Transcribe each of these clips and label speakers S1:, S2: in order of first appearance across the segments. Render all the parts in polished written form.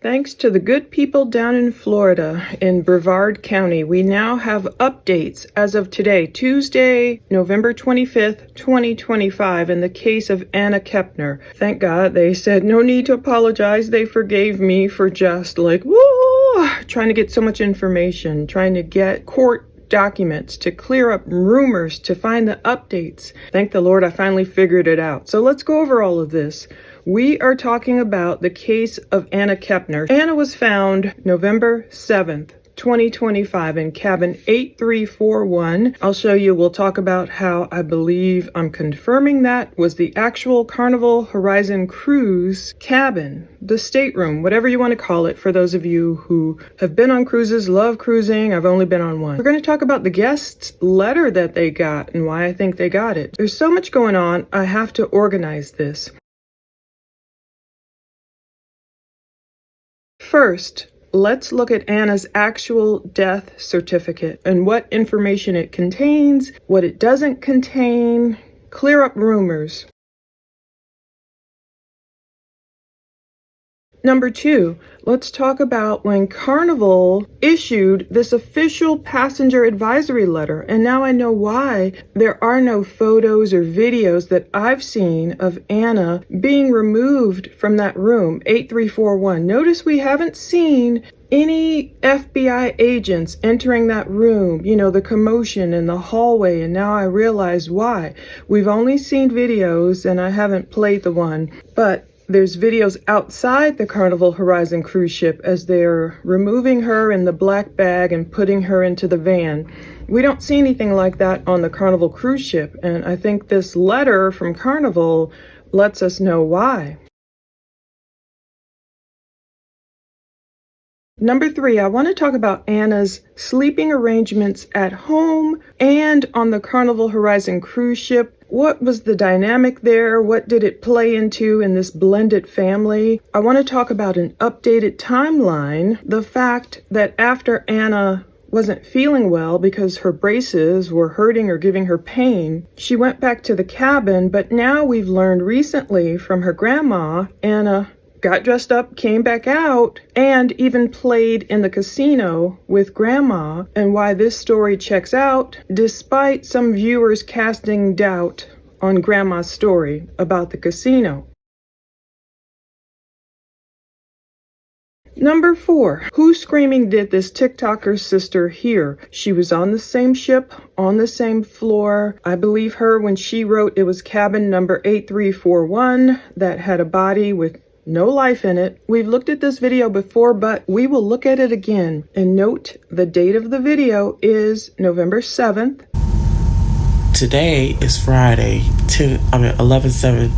S1: Thanks to the good people down in Florida, in Brevard County, we now have updates as of today, Tuesday, November 25th, 2025, in the case of Anna Kepner. Thank God they said no need to apologize. They forgave me for just trying to get so much information, trying to get court documents, to clear up rumors, to find the updates. Thank the Lord I finally figured it out. So let's go over all of this. We are talking about the case of Anna Kepner. Anna was found November 7th, 2025 in cabin 8341. I'll show you, we'll talk about how I believe I'm confirming that was the actual Carnival Horizon cruise cabin, the stateroom, whatever you want to call it, for those of you who have been on cruises, love cruising. I've only been on one. We're going to talk about the guest's letter that they got and why I think they got it. There's so much going on, I have to organize this. First, let's look at Anna's actual death certificate and what information it contains, what it doesn't contain, clear up rumors. Number two, let's talk about when Carnival issued this official passenger advisory letter. And now I know why there are no photos or videos that I've seen of Anna being removed from that room, 8341. Notice we haven't seen any FBI agents entering that room, you know, the commotion in the hallway, and now I realize why. We've only seen videos, and I haven't played the one, but there's videos outside the Carnival Horizon cruise ship as they're removing her in the black bag and putting her into the van. We don't see anything like that on the Carnival cruise ship, and I think this letter from Carnival lets us know why. Number three, I want to talk about Anna's sleeping arrangements at home and on the Carnival Horizon cruise ship. What was the dynamic there? What did it play into in this blended family? I want to talk about an updated timeline. The fact that after Anna wasn't feeling well because her braces were hurting or giving her pain, she went back to the cabin, but now we've learned recently from her grandma, Anna got dressed up, came back out, and even played in the casino with Grandma, and why this story checks out, despite some viewers casting doubt on Grandma's story about the casino. Number four, who screaming did this TikToker's sister hear? She was on the same ship, on the same floor. I believe her when she wrote it was cabin number 8341 that had a body with no life in it. We've looked at this video before, but we will look at it again. And note, the date of the video is November 7th.
S2: Today is Friday, 11/7,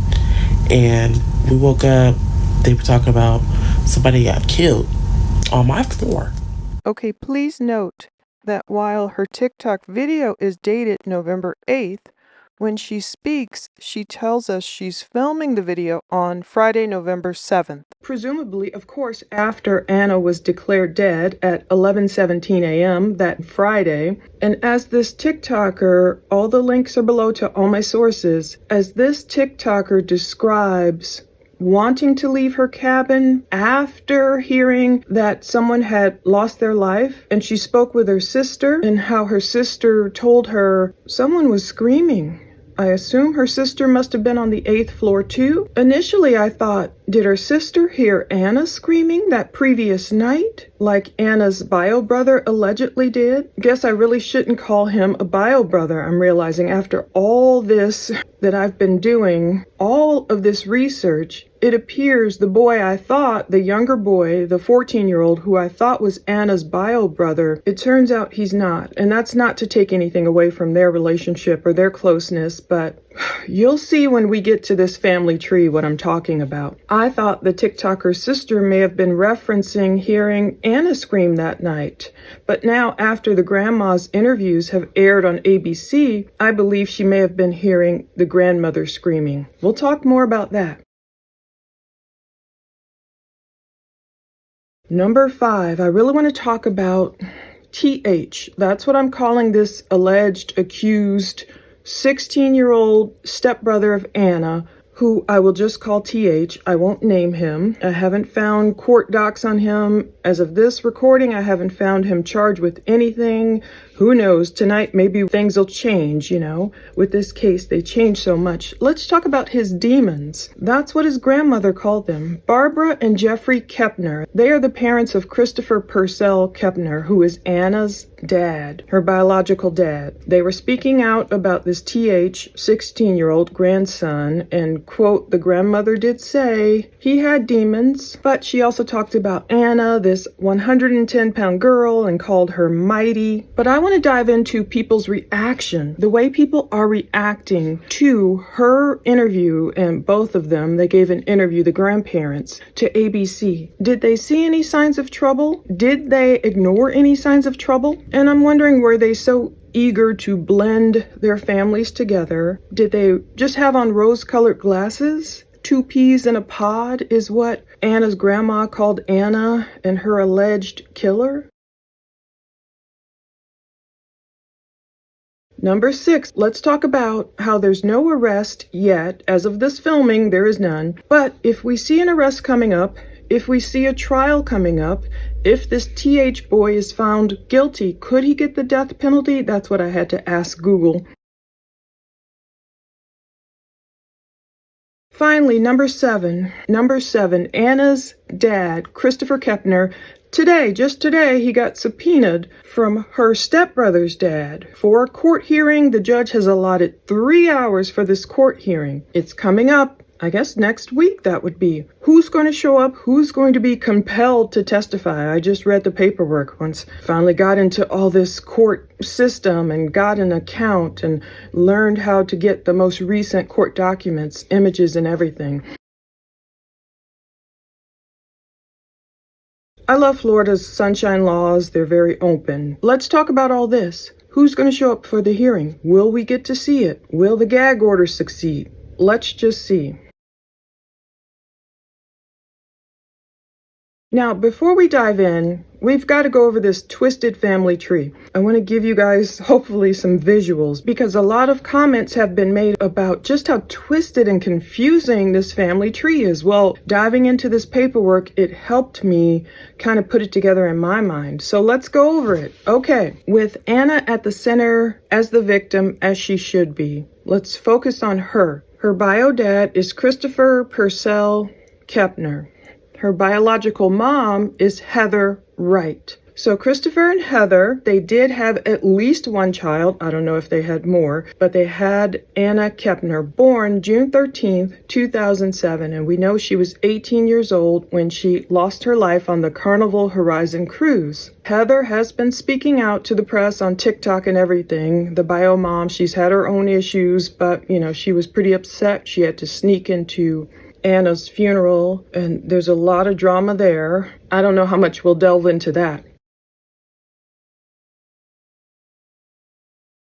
S2: and we woke up, they were talking about somebody got killed on my floor.
S1: Okay, please note that while her TikTok video is dated November 8th, when she speaks, she tells us she's filming the video on Friday, November 7th. Presumably, of course, after Anna was declared dead at 11:17 a.m. that Friday. And as this TikToker, all the links are below to all my sources, as this TikToker describes wanting to leave her cabin after hearing that someone had lost their life, and she spoke with her sister and how her sister told her someone was screaming. I assume her sister must have been on the 8th floor too. Initially I thought, did her sister hear Anna screaming that previous night, like Anna's bio brother allegedly did? Guess I really shouldn't call him a bio brother, I'm realizing after all this that I've been doing, all of this research. It appears the boy I thought, the younger boy, the 14-year-old who I thought was Anna's bio brother, it turns out he's not. And that's not to take anything away from their relationship or their closeness, but you'll see when we get to this family tree what I'm talking about. I thought the TikToker's sister may have been referencing hearing Anna scream that night. But now, after the grandma's interviews have aired on ABC, I believe she may have been hearing the grandmother screaming. We'll talk more about that. Number five, I really want to talk about TH. That's what I'm calling this alleged, accused 16-year-old stepbrother of Anna, who I will just call TH. I won't name him. I haven't found court docs on him. As of this recording, I haven't found him charged with anything. Who knows? Tonight, maybe things will change, With this case, they change so much. Let's talk about his demons. That's what his grandmother called them. Barbara and Jeffrey Kepner. They are the parents of Christopher Purcell Kepner, who is Anna's dad, her biological dad. They were speaking out about this TH, 16-year-old grandson, and, quote, the grandmother did say he had demons, but she also talked about Anna, this 110-pound girl, and called her mighty. But I want to dive into people's reaction, the way people are reacting to her interview, and both of them, they gave an interview, the grandparents, to ABC. Did they see any signs of trouble? Did they ignore any signs of trouble? And I'm wondering, were they so eager to blend their families together? Did they just have on rose-colored glasses? 2 peas in a pod is what Anna's grandma called Anna and her alleged killer? Number 6, let's talk about how there's no arrest yet. As of this filming, there is none. But if we see an arrest coming up, if we see a trial coming up, if this TH boy is found guilty, could he get the death penalty? That's what I had to ask Google. Finally, number 7, Anna's dad, Christopher Kepner. Just today, he got subpoenaed from her stepbrother's dad for a court hearing. The judge has allotted 3 hours for this court hearing. It's coming up, I guess next week that would be. Who's going to show up? Who's going to be compelled to testify? I just read the paperwork once. Finally got into all this court system and got an account and learned how to get the most recent court documents, images and everything. I love Florida's sunshine laws. They're very open. Let's talk about all this. Who's going to show up for the hearing? Will we get to see it? Will the gag order succeed? Let's just see. Now, before we dive in, we've got to go over this twisted family tree. I want to give you guys hopefully some visuals because a lot of comments have been made about just how twisted and confusing this family tree is. Well, diving into this paperwork, it helped me kind of put it together in my mind. So let's go over it. Okay, with Anna at the center as the victim, as she should be. Let's focus on her. Her bio dad is Christopher Purcell Kepner. Her biological mom is Heather Wright. So Christopher and Heather, they did have at least one child. I don't know if they had more, but they had Anna Kepner, born June 13th, 2007. And we know she was 18 years old when she lost her life on the Carnival Horizon cruise. Heather has been speaking out to the press on TikTok and everything. The bio mom, she's had her own issues, but she was pretty upset. She had to sneak into Anna's funeral, and there's a lot of drama there. I don't know how much we'll delve into that.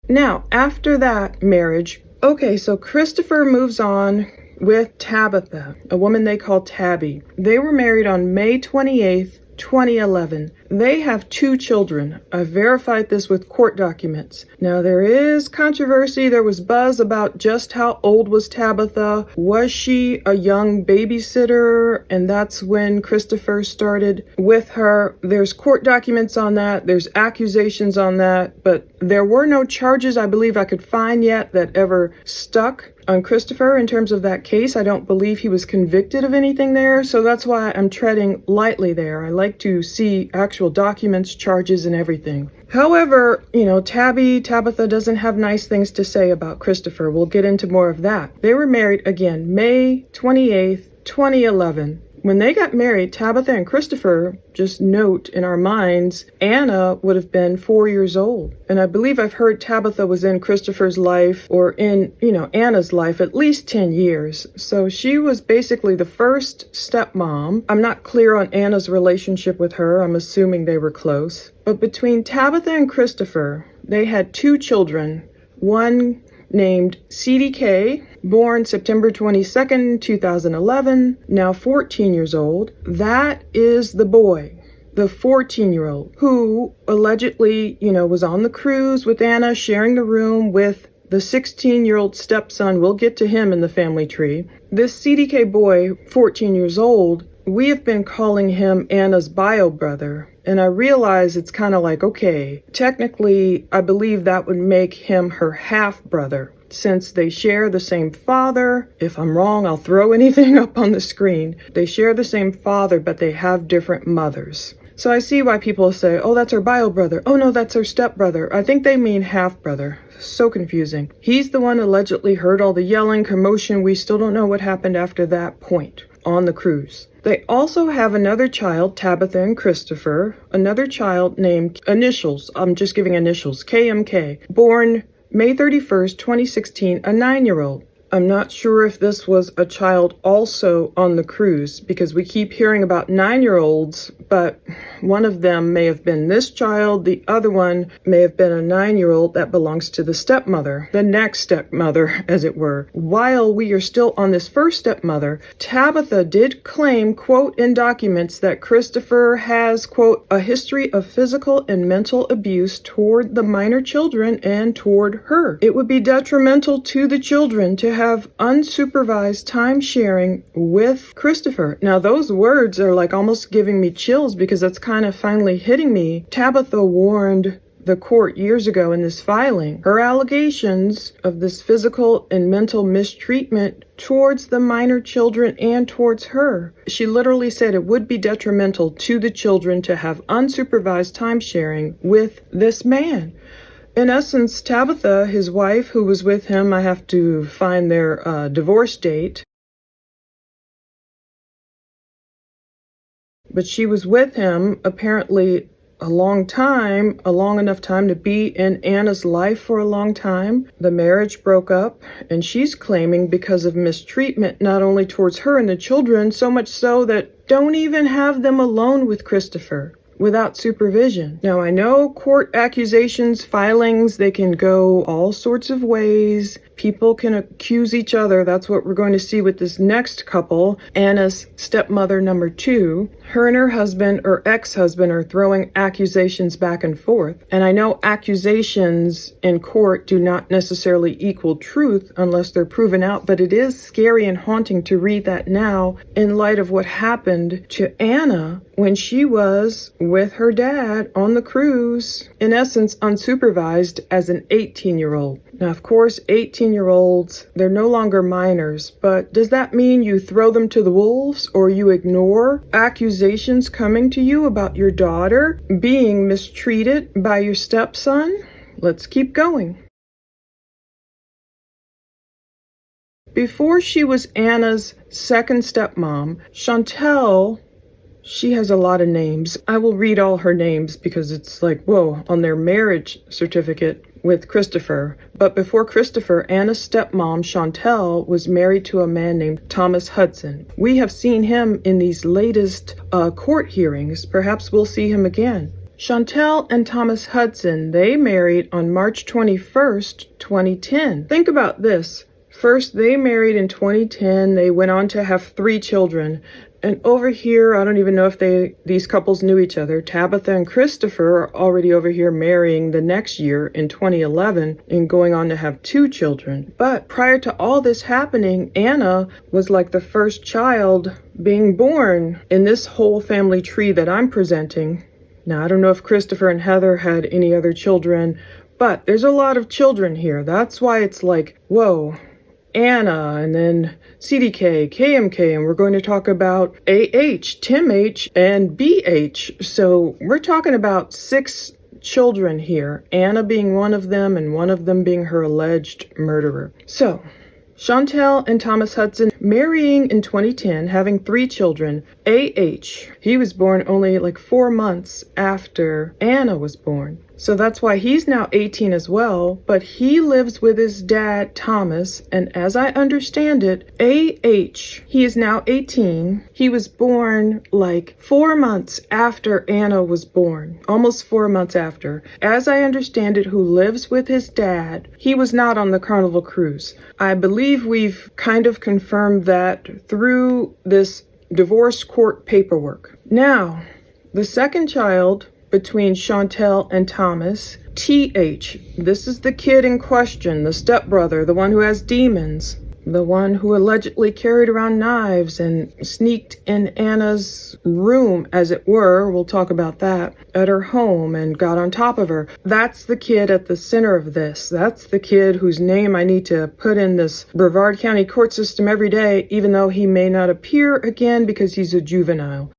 S1: Now, after that marriage, okay, so Christopher moves on with Tabitha, a woman they call Tabby. They were married on May 28th, 2011. They have 2 children. I verified this with court documents. Now, there is controversy. There was buzz about just how old was Tabitha. Was she a young babysitter? And that's when Christopher started with her. There's court documents on that. There's accusations on that. But there were no charges I believe I could find yet that ever stuck on Christopher in terms of that case. I don't believe he was convicted of anything there. So that's why I'm treading lightly there. I like to see actual documents, charges, and everything. However, Tabitha doesn't have nice things to say about Christopher. We'll get into more of that. They were married again, May 28th, 2011. When they got married, Tabitha and Christopher, just note in our minds, Anna would have been 4 years old. And I believe I've heard Tabitha was in Christopher's life or in, Anna's life at least 10 years. So she was basically the first stepmom. I'm not clear on Anna's relationship with her. I'm assuming they were close. But between Tabitha and Christopher, they had 2 children. One named CDK, born September 22nd, 2011, now 14 years old. That is the boy, the 14-year-old, who allegedly, was on the cruise with Anna, sharing the room with the 16-year-old stepson. We'll get to him in the family tree. This CDK boy, 14 years old, we have been calling him Anna's bio brother. And I realize it's kind of like, okay, technically, I believe that would make him her half brother, since they share the same father. If I'm wrong, I'll throw anything up on the screen. They share the same father, but they have different mothers. So I see why people say, oh, that's her bio brother. Oh, no, that's her stepbrother. I think they mean half brother. So confusing. He's the one allegedly heard all the yelling, commotion. We still don't know what happened after that point on the cruise. They also have another child, Tabitha and Christopher, another child named initials, I'm just giving initials, KMK, born May 31st, 2016, a 9-year-old. I'm not sure if this was a child also on the cruise, because we keep hearing about 9-year-olds, but one of them may have been this child, the other one may have been a 9-year-old that belongs to the stepmother, the next stepmother, as it were. While we are still on this first stepmother, Tabitha did claim, quote, in documents that Christopher has, quote, a history of physical and mental abuse toward the minor children and toward her. It would be detrimental to the children to have unsupervised time sharing with Christopher. Now, those words are like almost giving me chills because that's kind of finally hitting me. Tabitha warned the court years ago in this filing. Her allegations of this physical and mental mistreatment towards the minor children and towards her. She literally said it would be detrimental to the children to have unsupervised time sharing with this man. In essence, Tabitha, his wife, who was with him, I have to find their divorce date, but she was with him apparently a long enough time to be in Anna's life for a long time. The marriage broke up, and she's claiming because of mistreatment not only towards her and the children, so much so that don't even have them alone with Christopher without supervision. Now, I know court accusations, filings, they can go all sorts of ways. People can accuse each other. That's what we're going to see with this next couple, Anna's stepmother number 2. Her and her husband or ex-husband are throwing accusations back and forth. And I know accusations in court do not necessarily equal truth unless they're proven out, but it is scary and haunting to read that now in light of what happened to Anna when she was with her dad on the cruise, in essence unsupervised as an 18-year-old. Now, of course, 18-year-olds, they're no longer minors, but does that mean you throw them to the wolves or you ignore accusations coming to you about your daughter being mistreated by your stepson? Let's keep going. Before she was Anna's second stepmom, Chantel, she has a lot of names. I will read all her names because it's like, whoa, on their marriage certificate with Christopher. But before Christopher, Anna's stepmom, Chantel, was married to a man named Thomas Hudson. We have seen him in these latest court hearings. Perhaps we'll see him again. Chantel and Thomas Hudson, they married on March 21st, 2010. Think about this. First, they married in 2010. They went on to have 3 children. And over here, I don't even know if these couples knew each other. Tabitha and Christopher are already over here marrying the next year in 2011 and going on to have 2 children. But prior to all this happening, Anna was like the first child being born in this whole family tree that I'm presenting. Now, I don't know if Christopher and Heather had any other children, but there's a lot of children here. That's why it's like, whoa. Anna, and then CDK, KMK, and we're going to talk about AH, Tim H, and BH. So we're talking about 6 children here, Anna being one of them, and one of them being her alleged murderer. So, Chantel and Thomas Hudson marrying in 2010, having 3 children. AH, he was born only like 4 months after Anna was born. So that's why he's now 18 as well, but he lives with his dad, Thomas, and as I understand it, AH, he is now 18. He was born like 4 months after Anna was born, almost 4 months after. As I understand it, who lives with his dad, he was not on the Carnival cruise. I believe we've kind of confirmed that through this divorce court paperwork. Now, the second child between Chantel and Thomas, TH. This is the kid in question, the stepbrother, the one who has demons. The one who allegedly carried around knives and sneaked in Anna's room, as it were, we'll talk about that, at her home and got on top of her. That's the kid at the center of this. That's the kid whose name I need to put in this Brevard County court system every day, even though he may not appear again because he's a juvenile.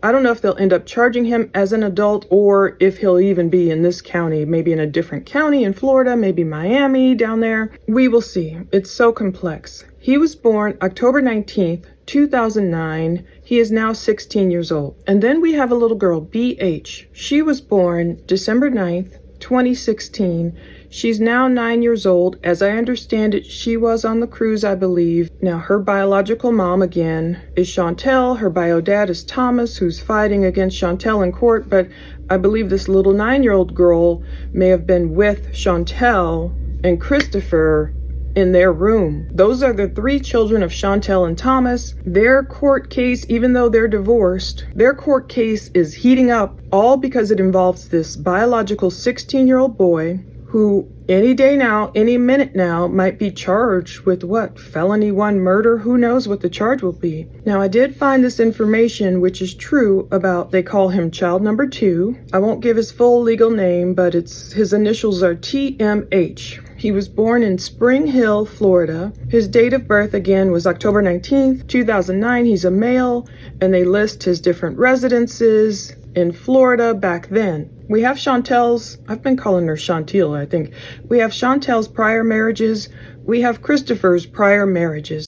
S1: I don't know if they'll end up charging him as an adult or if he'll even be in this county, maybe in a different county in Florida, maybe Miami down there. We will see. It's so complex. He was born October 19th, 2009. He is now 16 years old. And then we have a little girl, BH. She was born December 9th, 2016. She's now 9 years old. As I understand it, she was on the cruise, I believe. Now, her biological mom, again, is Chantel. Her bio dad is Thomas, who's fighting against Chantel in court. But I believe this little 9-year-old girl may have been with Chantel and Christopher in their room. Those are the 3 children of Chantel and Thomas. Their court case, even though they're divorced, their court case is heating up, all because it involves this biological 16-year-old boy who any day now, any minute now, might be charged with what? Felony 1 murder? Who knows what the charge will be. Now, I did find this information, which is true, about they call him child number 2. I won't give his full legal name, but his initials are TMH. He was born in Spring Hill, Florida. His date of birth, again, was October 19th, 2009. He's a male, and they list his different residences in Florida back then. We have Chantel's, I've been calling her Chantil, I think. We have Chantel's prior marriages. We have Christopher's prior marriages.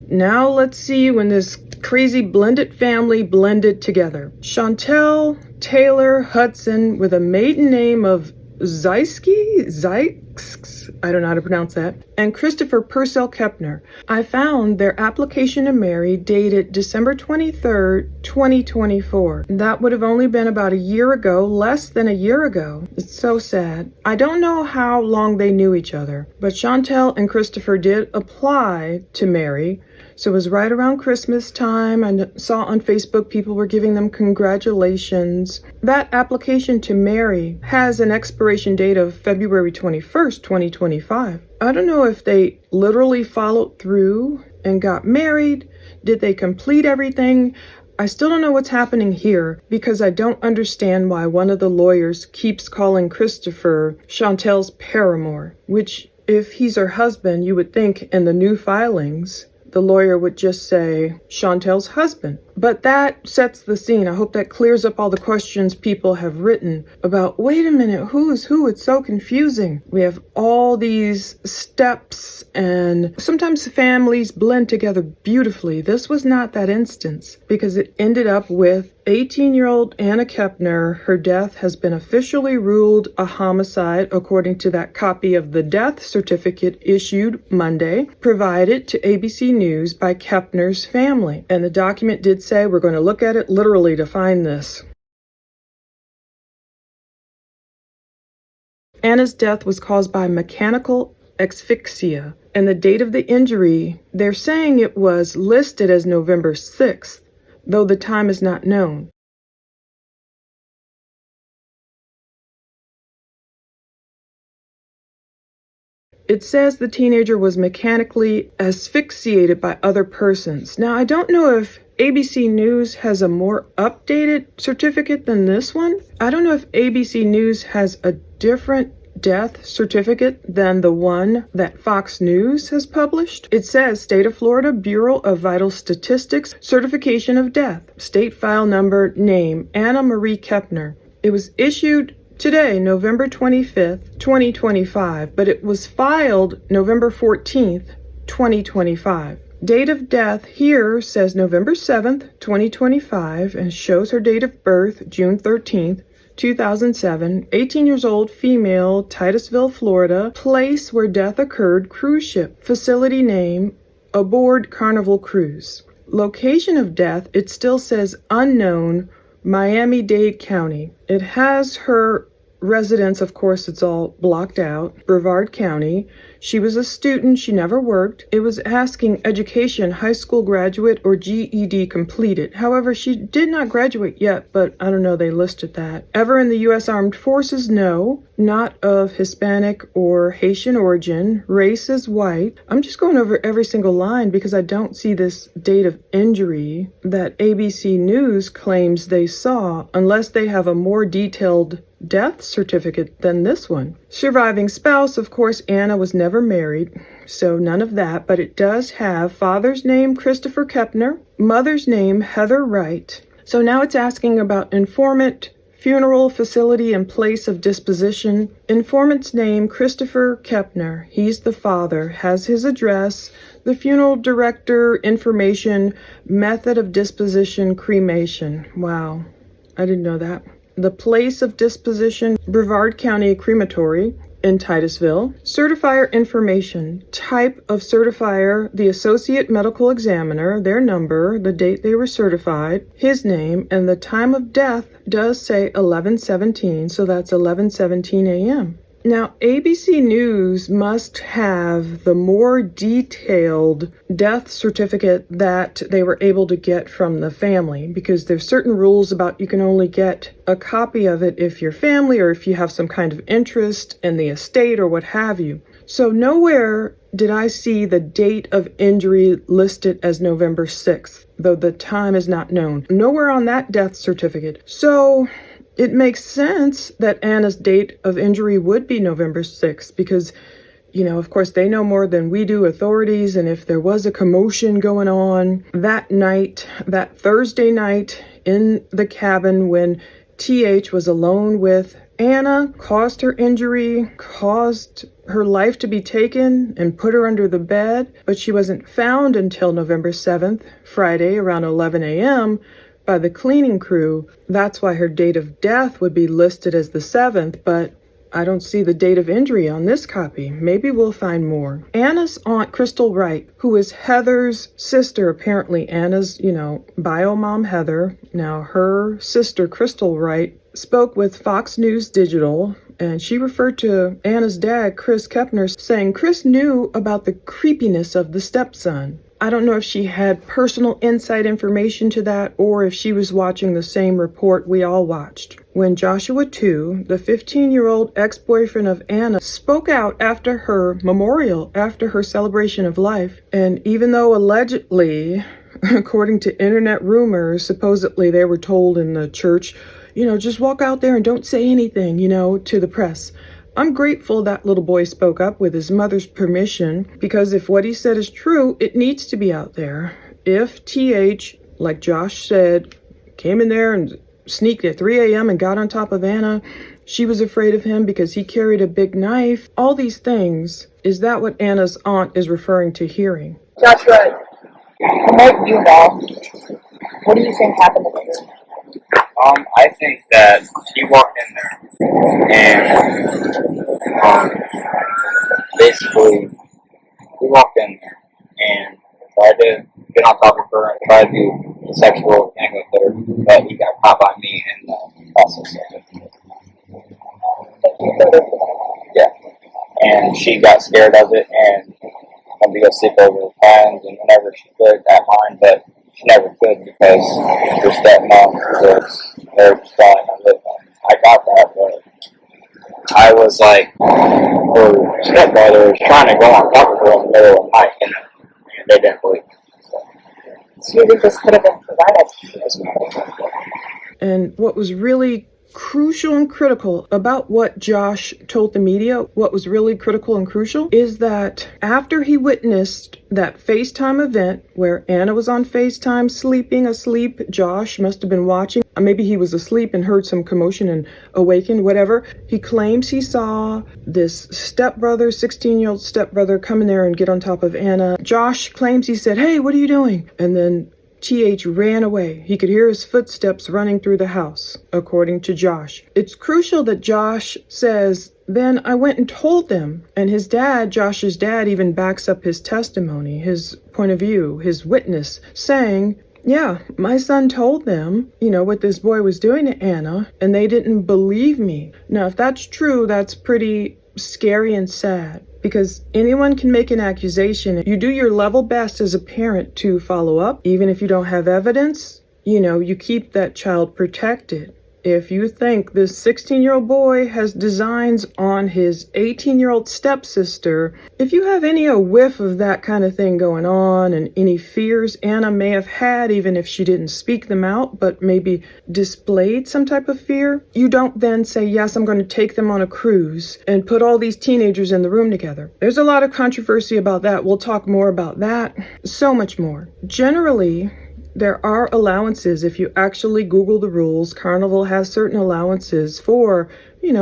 S1: Now let's see when this crazy blended family blended together. Chantel Taylor Hudson with a maiden name of Zykes, I don't know how to pronounce that, and Christopher Purcell Kepner. I found their application to marry dated December 23rd, 2024. That would have only been about a year ago, less than a year ago. It's so sad. I don't know how long they knew each other, but Chantel and Christopher did apply to marry. So it was right around Christmas time. I saw on Facebook people were giving them congratulations. That application to marry has an expiration date of February 21st, 2025. I don't know if they literally followed through and got married. Did they complete everything? I still don't know what's happening here because I don't understand why one of the lawyers keeps calling Christopher Chantel's paramour, which if he's her husband, you would think in the new filings, the lawyer would just say Chantel's husband. But that sets the scene. I hope that clears up all the questions people have written about, wait a minute, who is who? It's so confusing. We have all these steps and sometimes families blend together beautifully. This was not that instance because it ended up with 18-year-old Anna Kepner. Her death has been officially ruled a homicide according to that copy of the death certificate issued Monday, provided to ABC News by Kepner's family. And the document did say, we're going to look at it literally to find this. Anna's death was caused by mechanical asphyxia, and the date of the injury, they're saying it was listed as November 6th, though the time is not known. It says the teenager was mechanically asphyxiated by other persons. Now, I don't know if ABC News has a more updated certificate than this one. I don't know if ABC News has a different death certificate than the one that Fox News has published. It says State of Florida Bureau of Vital Statistics, certification of death, state file number, name, Anna Marie Kepner. It was issued today, November 25th, 2025, but it was filed November 14th, 2025. Date of death here says November 7th, 2025, and shows her date of birth, June 13th, 2007, 18 years old, female, Titusville, Florida. Place where death occurred, cruise ship. Facility name, aboard Carnival Cruise. Location of death, it still says unknown, Miami-Dade County. It has her residence, of course, it's all blocked out. Brevard County. She was a student. She never worked. It was asking education, high school graduate or GED completed. However, she did not graduate yet, but I don't know, they listed that. Ever in the U.S. Armed Forces? No. Not of Hispanic or Haitian origin. Race is white. I'm just going over every single line because I don't see this date of injury that ABC News claims they saw unless they have a more detailed death certificate than this one. Surviving spouse, of course, Anna was never married, so none of that, but it does have father's name, Christopher Kepner, mother's name, Heather Wright. So now it's asking about informant, funeral, facility, and place of disposition. Informant's name, Christopher Kepner. He's the father, has his address, the funeral director, information, method of disposition, cremation. Wow, I didn't know that. The place of disposition, Brevard County Crematory in Titusville. Certifier information, type of certifier, the associate medical examiner, their number, the date they were certified, his name, and the time of death does say 11/17, so that's 11:17 a.m. Now, ABC News must have the more detailed death certificate that they were able to get from the family, because there's certain rules about you can only get a copy of it if you're family or if you have some kind of interest in the estate or what have you. So nowhere did I see the date of injury listed as November 6th, though the time is not known. Nowhere on that death certificate. So it makes sense that Anna's date of injury would be November 6th because, you know, of course, they know more than we do, authorities, and if there was a commotion going on that night, that Thursday night in the cabin when TH was alone with Anna, caused her injury, caused her life to be taken and put her under the bed, but she wasn't found until November 7th, Friday, around 11 a.m., by the cleaning crew. That's why her date of death would be listed as the 7th, but I don't see the date of injury on this copy. Maybe we'll find more. Anna's aunt, Crystal Wright, who is Heather's sister, apparently Anna's, bio mom, Heather. Now, her sister, Crystal Wright, spoke with Fox News Digital, and she referred to Anna's dad, Chris Kepner, saying Chris knew about the creepiness of the stepson. I don't know if she had personal inside information to that or if she was watching the same report we all watched. When Joshua 2, the 15-year-old ex-boyfriend of Anna, spoke out after her memorial, after her celebration of life, and even though allegedly, according to internet rumors, supposedly they were told in the church, just walk out there and don't say anything, to the press. I'm grateful that little boy spoke up with his mother's permission, because if what he said is true, it needs to be out there. If TH, like Josh said, came in there and sneaked at 3 a.m. and got on top of Anna, she was afraid of him because he carried a big knife, all these things, is that what Anna's aunt is referring to hearing?
S3: Joshua, from what you know, what do you think happened to her?
S4: I think that he walked in there and basically he walked in there and tried to get on top of her and tried to do sexual thing with her, but he got caught by me in the process of it. Yeah. And she got scared of it and wanted to go sleep over the times and whenever she could at mine, but she never could because her stepmom was there trying to live on. I got that, but I was like, her stepbrother was trying to go on top of her in the middle of the night, and they didn't believe me.
S3: So you think this could have been prevented?
S1: And what was really crucial and critical about what Josh told the media, what was really critical and crucial, is that after he witnessed that FaceTime event where Anna was on FaceTime sleeping, asleep, Josh must have been watching. Maybe he was asleep and heard some commotion and awakened, whatever. He claims he saw this stepbrother, 16-year-old stepbrother, come in there and get on top of Anna. Josh claims he said, "Hey, what are you doing?" And then TH ran away. He could hear his footsteps running through the house, according to Josh. It's crucial that Josh says, "Then I went and told them." And his dad, Josh's dad, even backs up his testimony, his point of view, his witness, saying, Yeah, my son told them, what this boy was doing to Anna, and they didn't believe me. Now, if that's true, that's pretty scary and sad, because anyone can make an accusation. You do your level best as a parent to follow up, even if you don't have evidence. You keep that child protected. If you think this 16-year-old boy has designs on his 18-year-old stepsister, if you have any a whiff of that kind of thing going on and any fears Anna may have had, even if she didn't speak them out, but maybe displayed some type of fear, you don't then say, yes, I'm going to take them on a cruise and put all these teenagers in the room together. There's a lot of controversy about that. We'll talk more about that. So much more. Generally, there are allowances. If you actually Google the rules, Carnival has certain allowances for,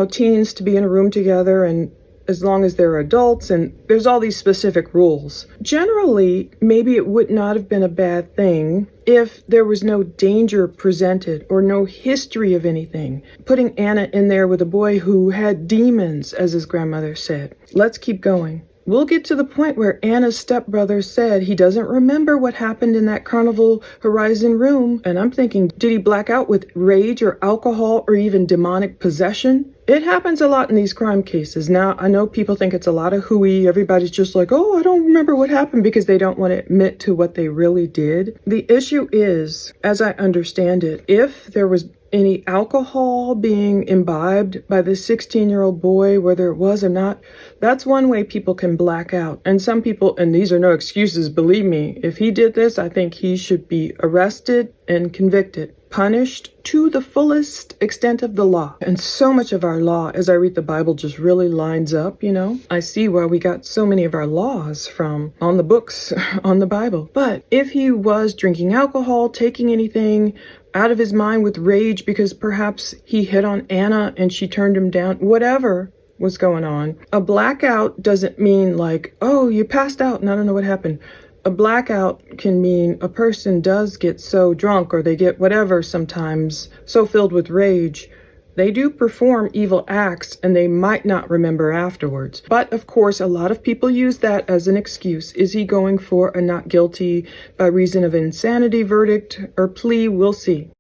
S1: teens to be in a room together, and as long as they're adults, and there's all these specific rules. Generally, maybe it would not have been a bad thing if there was no danger presented or no history of anything. Putting Anna in there with a boy who had demons, as his grandmother said. Let's keep going. We'll get to the point where Anna's stepbrother said he doesn't remember what happened in that Carnival Horizon room. And I'm thinking, did he black out with rage or alcohol or even demonic possession? It happens a lot in these crime cases. Now, I know people think it's a lot of hooey. Everybody's just like, oh, I don't remember what happened, because they don't want to admit to what they really did. The issue is, as I understand it, if there was any alcohol being imbibed by this 16-year-old boy, whether it was or not, that's one way people can black out. And some people, and these are no excuses, believe me, if he did this, I think he should be arrested and convicted, punished to the fullest extent of the law. And so much of our law, as I read the Bible, just really lines up, I see where we got so many of our laws from, on the books, on the Bible. But if he was drinking alcohol, taking anything out of his mind with rage because perhaps he hit on Anna and she turned him down, whatever was going on, a blackout doesn't mean like, oh, you passed out and I don't know what happened. A blackout can mean a person does get so drunk, or they get whatever sometimes, so filled with rage, they do perform evil acts and they might not remember afterwards. But of course, a lot of people use that as an excuse. Is he going for a not guilty by reason of insanity verdict or plea? We'll see.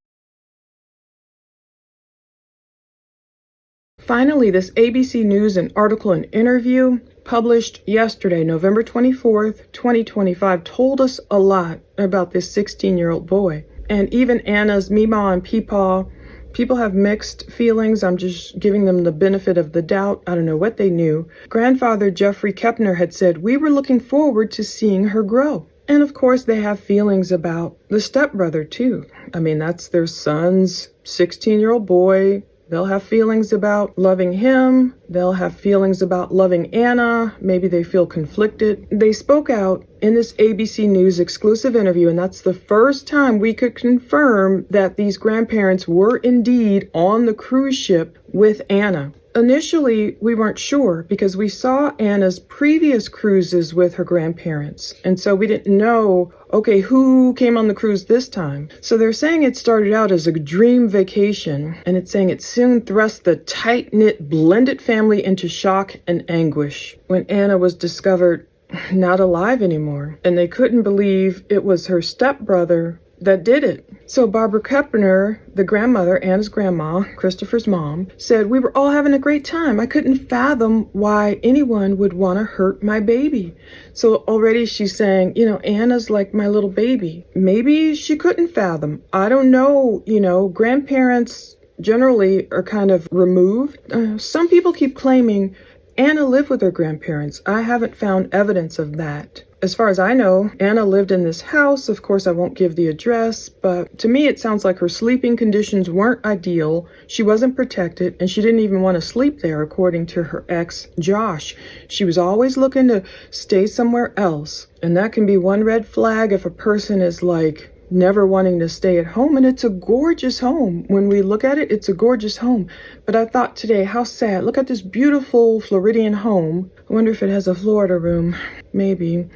S1: Finally, this ABC News and article and interview published yesterday, November 24th, 2025, told us a lot about this 16-year-old boy. And even Anna's Meemaw and Peepaw, people have mixed feelings. I'm just giving them the benefit of the doubt. I don't know what they knew. Grandfather Jeffrey Kepner had said, we were looking forward to seeing her grow. And of course, they have feelings about the stepbrother too. I mean, that's their son's 16-year-old boy. They'll have feelings about loving him. They'll have feelings about loving Anna. Maybe they feel conflicted. They spoke out in this ABC News exclusive interview, and that's the first time we could confirm that these grandparents were indeed on the cruise ship with Anna. Initially, we weren't sure because we saw Anna's previous cruises with her grandparents. And so we didn't know, okay, who came on the cruise this time? So they're saying it started out as a dream vacation, and it's saying it soon thrust the tight-knit, blended family into shock and anguish when Anna was discovered not alive anymore. And they couldn't believe it was her stepbrother that did it. So Barbara Kepner, the grandmother, Anna's grandma, Christopher's mom, said, we were all having a great time. I couldn't fathom why anyone would want to hurt my baby. So already she's saying, Anna's like my little baby. Maybe she couldn't fathom. I don't know, grandparents generally are kind of removed. Some people keep claiming Anna lived with her grandparents. I haven't found evidence of that. As far as I know, Anna lived in this house. Of course, I won't give the address, but to me, it sounds like her sleeping conditions weren't ideal. She wasn't protected, and she didn't even want to sleep there, according to her ex, Josh. She was always looking to stay somewhere else, and that can be one red flag if a person is like never wanting to stay at home. And it's a gorgeous home. When we look at it, it's a gorgeous home. But I thought today, how sad. Look at this beautiful Floridian home. I wonder if it has a Florida room. Maybe.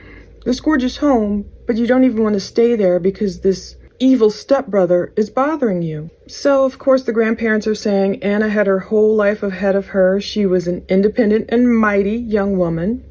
S1: This gorgeous home, but you don't even want to stay there because this evil stepbrother is bothering you. So, of course, the grandparents are saying Anna had her whole life ahead of her. She was an independent and mighty young woman.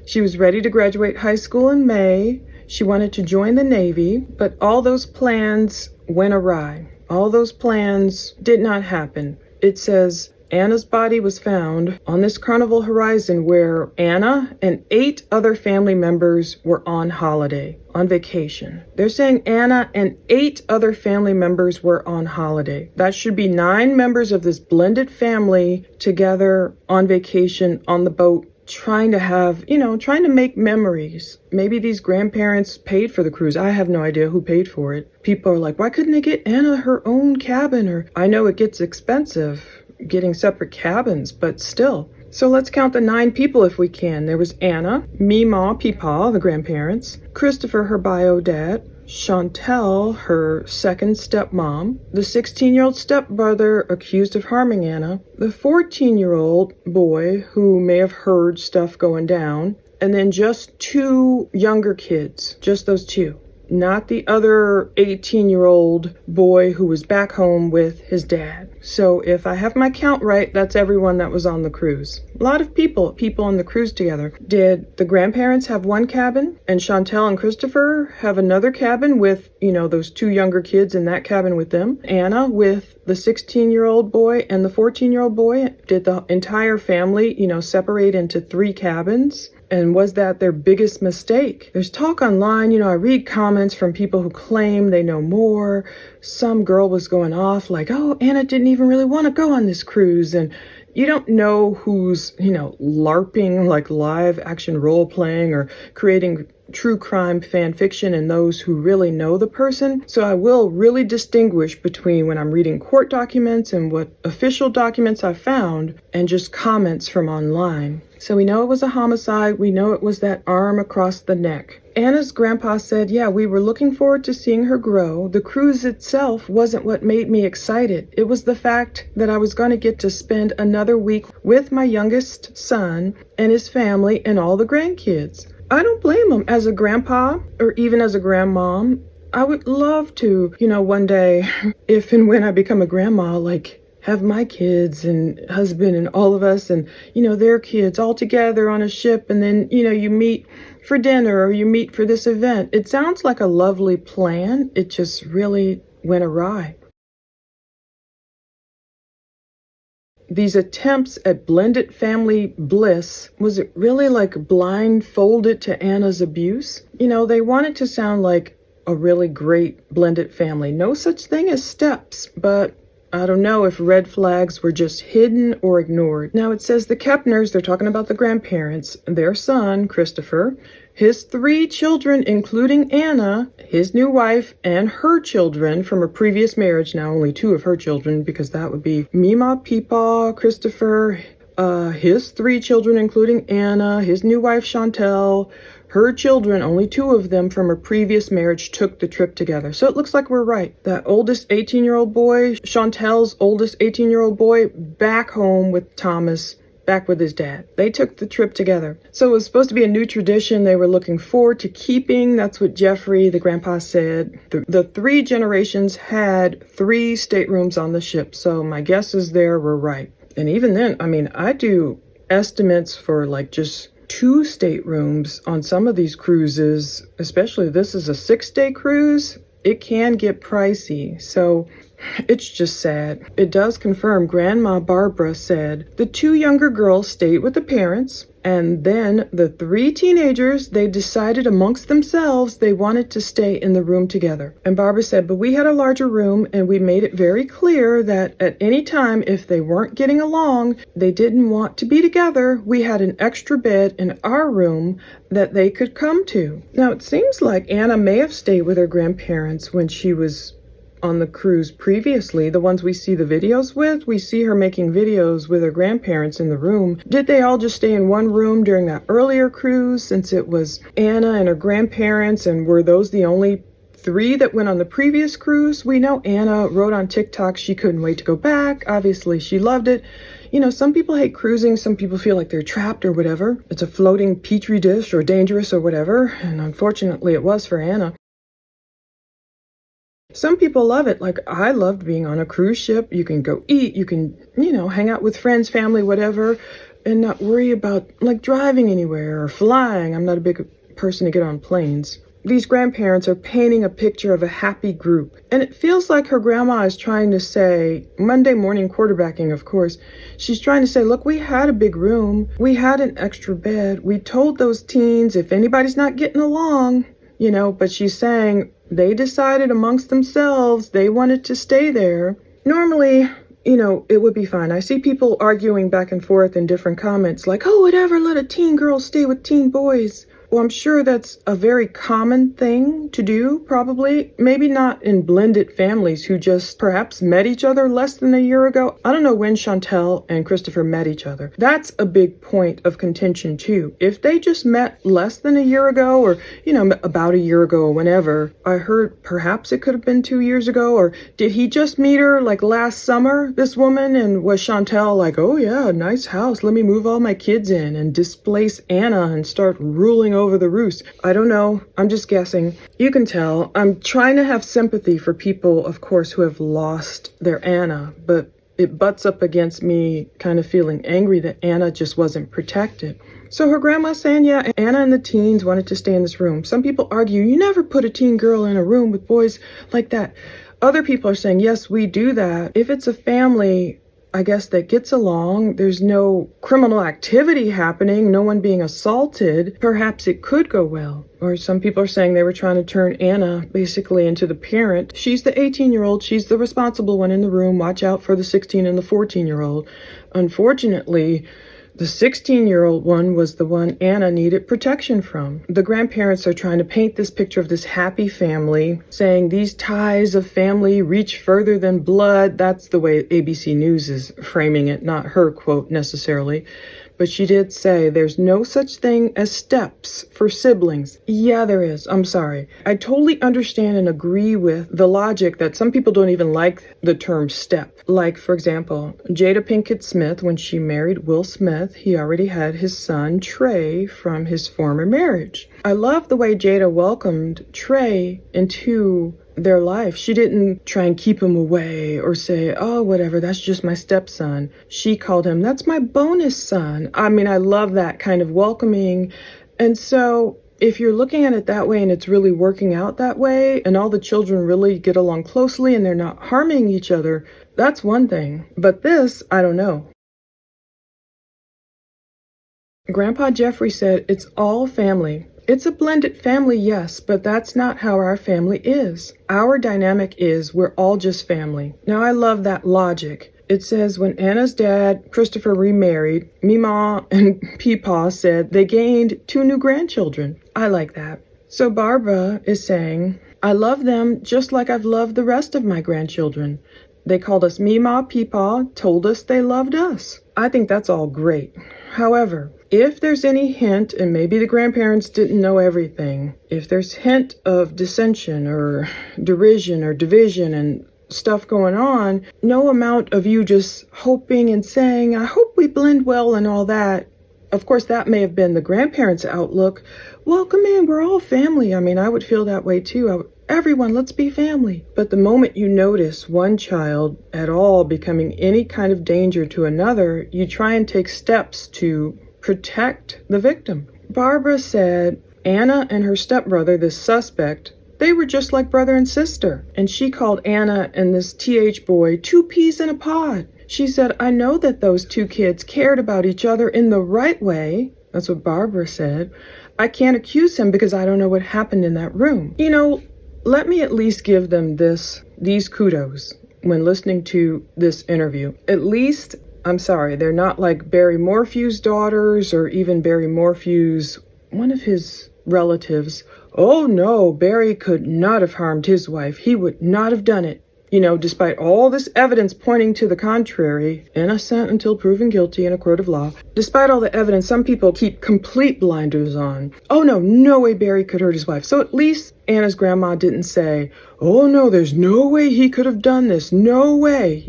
S1: She was ready to graduate high school in May. She wanted to join the Navy, but all those plans went awry. All those plans did not happen. It says Anna's body was found on this Carnival Horizon where Anna and 8 other family members were on holiday, on vacation. They're saying Anna and 8 other family members were on holiday. That should be 9 members of this blended family together on vacation on the boat, trying to make memories. Maybe these grandparents paid for the cruise. I have no idea who paid for it. People are like, why couldn't they get Anna her own cabin? Or I know it gets expensive getting separate cabins, but still. So let's count the 9 people if we can. There was Anna, Meemaw, Peepaw, the grandparents, Christopher, her bio dad, Chantel, her second stepmom, the 16-year-old stepbrother accused of harming Anna, the 14-year-old boy who may have heard stuff going down, and then just 2 younger kids, just those 2. Not the other 18-year-old boy who was back home with his dad. So if I have my count right, that's everyone that was on the cruise. A lot of people on the cruise together. Did the grandparents have one cabin and Chantel and Christopher have another cabin with, those 2 younger kids in that cabin with them? Anna with the 16-year-old boy and the 14-year-old boy? Did the entire family, separate into 3 cabins? And was that their biggest mistake? There's talk online, I read comments from people who claim they know more. Some girl was going off like, oh, Anna didn't even really want to go on this cruise. And you don't know who's, LARPing, like live action role playing or creating true crime fan fiction and those who really know the person. So I will really distinguish between when I'm reading court documents and what official documents I found and just comments from online. So we know it was a homicide. We know it was that arm across the neck. Anna's grandpa said, yeah, we were looking forward to seeing her grow. The cruise itself wasn't what made me excited. It was the fact that I was going to get to spend another week with my youngest son and his family and all the grandkids. I don't blame him. As a grandpa or even as a grandmom, I would love to, one day, if and when I become a grandma, have my kids and husband and all of us and, their kids all together on a ship. And then, you meet for dinner or you meet for this event. It sounds like a lovely plan. It just really went awry. These attempts at blended family bliss, was it really blindfolded to Anna's abuse? They want it to sound like a really great blended family. No such thing as steps, but I don't know if red flags were just hidden or ignored. Now it says the Kepners, they're talking about the grandparents, their son, Christopher, his 3 children, including Anna, his new wife, and her children from a previous marriage. Now only 2 of her children, because that would be Meemaw, Peepaw, Christopher, his 3 children, including Anna, his new wife, Chantel, her children, only 2 of them from a previous marriage took the trip together. So it looks like we're right. That oldest 18-year-old boy, Chantel's oldest 18-year-old boy, back home with Thomas, back with his dad. They took the trip together. So it was supposed to be a new tradition they were looking forward to keeping. That's what Jeffrey, the grandpa, said. The 3 generations had 3 staterooms on the ship. So my guesses there were right. And even then, I do estimates for just 2 staterooms on some of these cruises, especially this is a 6-day cruise. It can get pricey. So it's just sad. It does confirm Grandma Barbara said the 2 younger girls stayed with the parents, and then the 3 teenagers, they decided amongst themselves they wanted to stay in the room together. And Barbara said, but we had a larger room and we made it very clear that at any time, if they weren't getting along, they didn't want to be together, we had an extra bed in our room that they could come to. Now, it seems like Anna may have stayed with her grandparents when she was on the cruise previously, the ones we see the videos with. We see her making videos with her grandparents in the room. Did they all just stay in one room during that earlier cruise, since it was Anna and her grandparents, and were those the only 3 that went on the previous cruise? We know Anna wrote on TikTok she couldn't wait to go back. Obviously, she loved it. Some people hate cruising. Some people feel like they're trapped or whatever. It's a floating petri dish or dangerous or whatever. And unfortunately, it was for Anna. Some people love it. I loved being on a cruise ship. You can go eat, you can, hang out with friends, family, whatever, and not worry about driving anywhere or flying. I'm not a big person to get on planes. these grandparents are painting a picture of a happy group. And it feels like her grandma is trying to say, Monday morning quarterbacking, of course, she's trying to say, look, we had a big room. We had an extra bed. We told those teens if anybody's not getting along, but she's saying they decided amongst themselves they wanted to stay there. Normally, it would be fine. I see people arguing back and forth in different comments like, oh, whatever, let a teen girl stay with teen boys. Well, I'm sure that's a very common thing to do, probably. Maybe not in blended families who just perhaps met each other less than a year ago. I don't know when Chantel and Christopher met each other. That's a big point of contention, too. If they just met less than a year ago or, about a year ago or whenever, I heard perhaps it could have been 2 years ago. Or did he just meet her like last summer, this woman? And was Chantel like, oh, yeah, nice house. Let me move all my kids in and displace Anna and start ruling over the roost? I don't know. I'm just guessing. You can tell. I'm trying to have sympathy for people, of course, who have lost their Anna, but it butts up against me kind of feeling angry that Anna just wasn't protected. So her grandma's saying, yeah, Anna and the teens wanted to stay in this room. Some people argue, you never put a teen girl in a room with boys like that. Other people are saying, yes, we do that. If it's a family, I guess, that gets along, there's no criminal activity happening, no one being assaulted, perhaps it could go well. Or some people are saying they were trying to turn Anna basically into the parent. She's the 18-year-old, she's the responsible one in the room, watch out for the 16 and the 14-year-old. Unfortunately, the 16-year-old one was the one Anna needed protection from. The grandparents are trying to paint this picture of this happy family, saying these ties of family reach further than blood. That's the way ABC News is framing it, not her quote necessarily. But she did say there's no such thing as steps for siblings. Yeah, there is. I'm sorry. I totally understand and agree with the logic that some people don't even like the term step. Like, for example, Jada Pinkett Smith, when she married Will Smith, he already had his son, Trey, from his former marriage. I love the way Jada welcomed Trey into their life. She didn't try and keep him away or say, oh, whatever, that's just my stepson. She called him, that's my bonus son. I mean, I love that kind of welcoming. And so if you're looking at it that way and it's really working out that way and all the children really get along closely and they're not harming each other, that's one thing. But this, I don't know. Grandpa Jeffrey said it's all family. It's a blended family, yes, but that's not how our family is. Our dynamic is we're all just family. Now, I love that logic. It says when Anna's dad, Christopher, remarried, Mima and Peepaw said they gained 2 new grandchildren. I like that. So Barbara is saying, I love them just like I've loved the rest of my grandchildren. They called us Mima, Peepaw, told us they loved us. I think that's all great. However, if there's any hint, and maybe the grandparents didn't know everything, if there's hint of dissension or derision or division and stuff going on, no amount of you just hoping and saying, I hope we blend well and all that. Of course, that may have been the grandparents' outlook. Welcome in, we're all family. I mean, I would feel that way too. Everyone, let's be family. But the moment you notice one child at all becoming any kind of danger to another, you try and take steps to protect the victim. Barbara said Anna and her stepbrother, this suspect, they were just like brother and sister. And she called Anna and this TH boy 2 peas in a pod. She said, I know that those 2 kids cared about each other in the right way. That's what Barbara said. I can't accuse him because I don't know what happened in that room. Let me at least give them these kudos when listening to this interview. At least, I'm sorry, they're not like Barry Morphew's daughters or even Barry Morphew's, one of his relatives. Oh no, Barry could not have harmed his wife. He would not have done it. Despite all this evidence pointing to the contrary, innocent until proven guilty in a court of law, despite all the evidence, some people keep complete blinders on. Oh no, no way Barry could hurt his wife. So at least Anna's grandma didn't say, oh no, there's no way he could have done this. No way,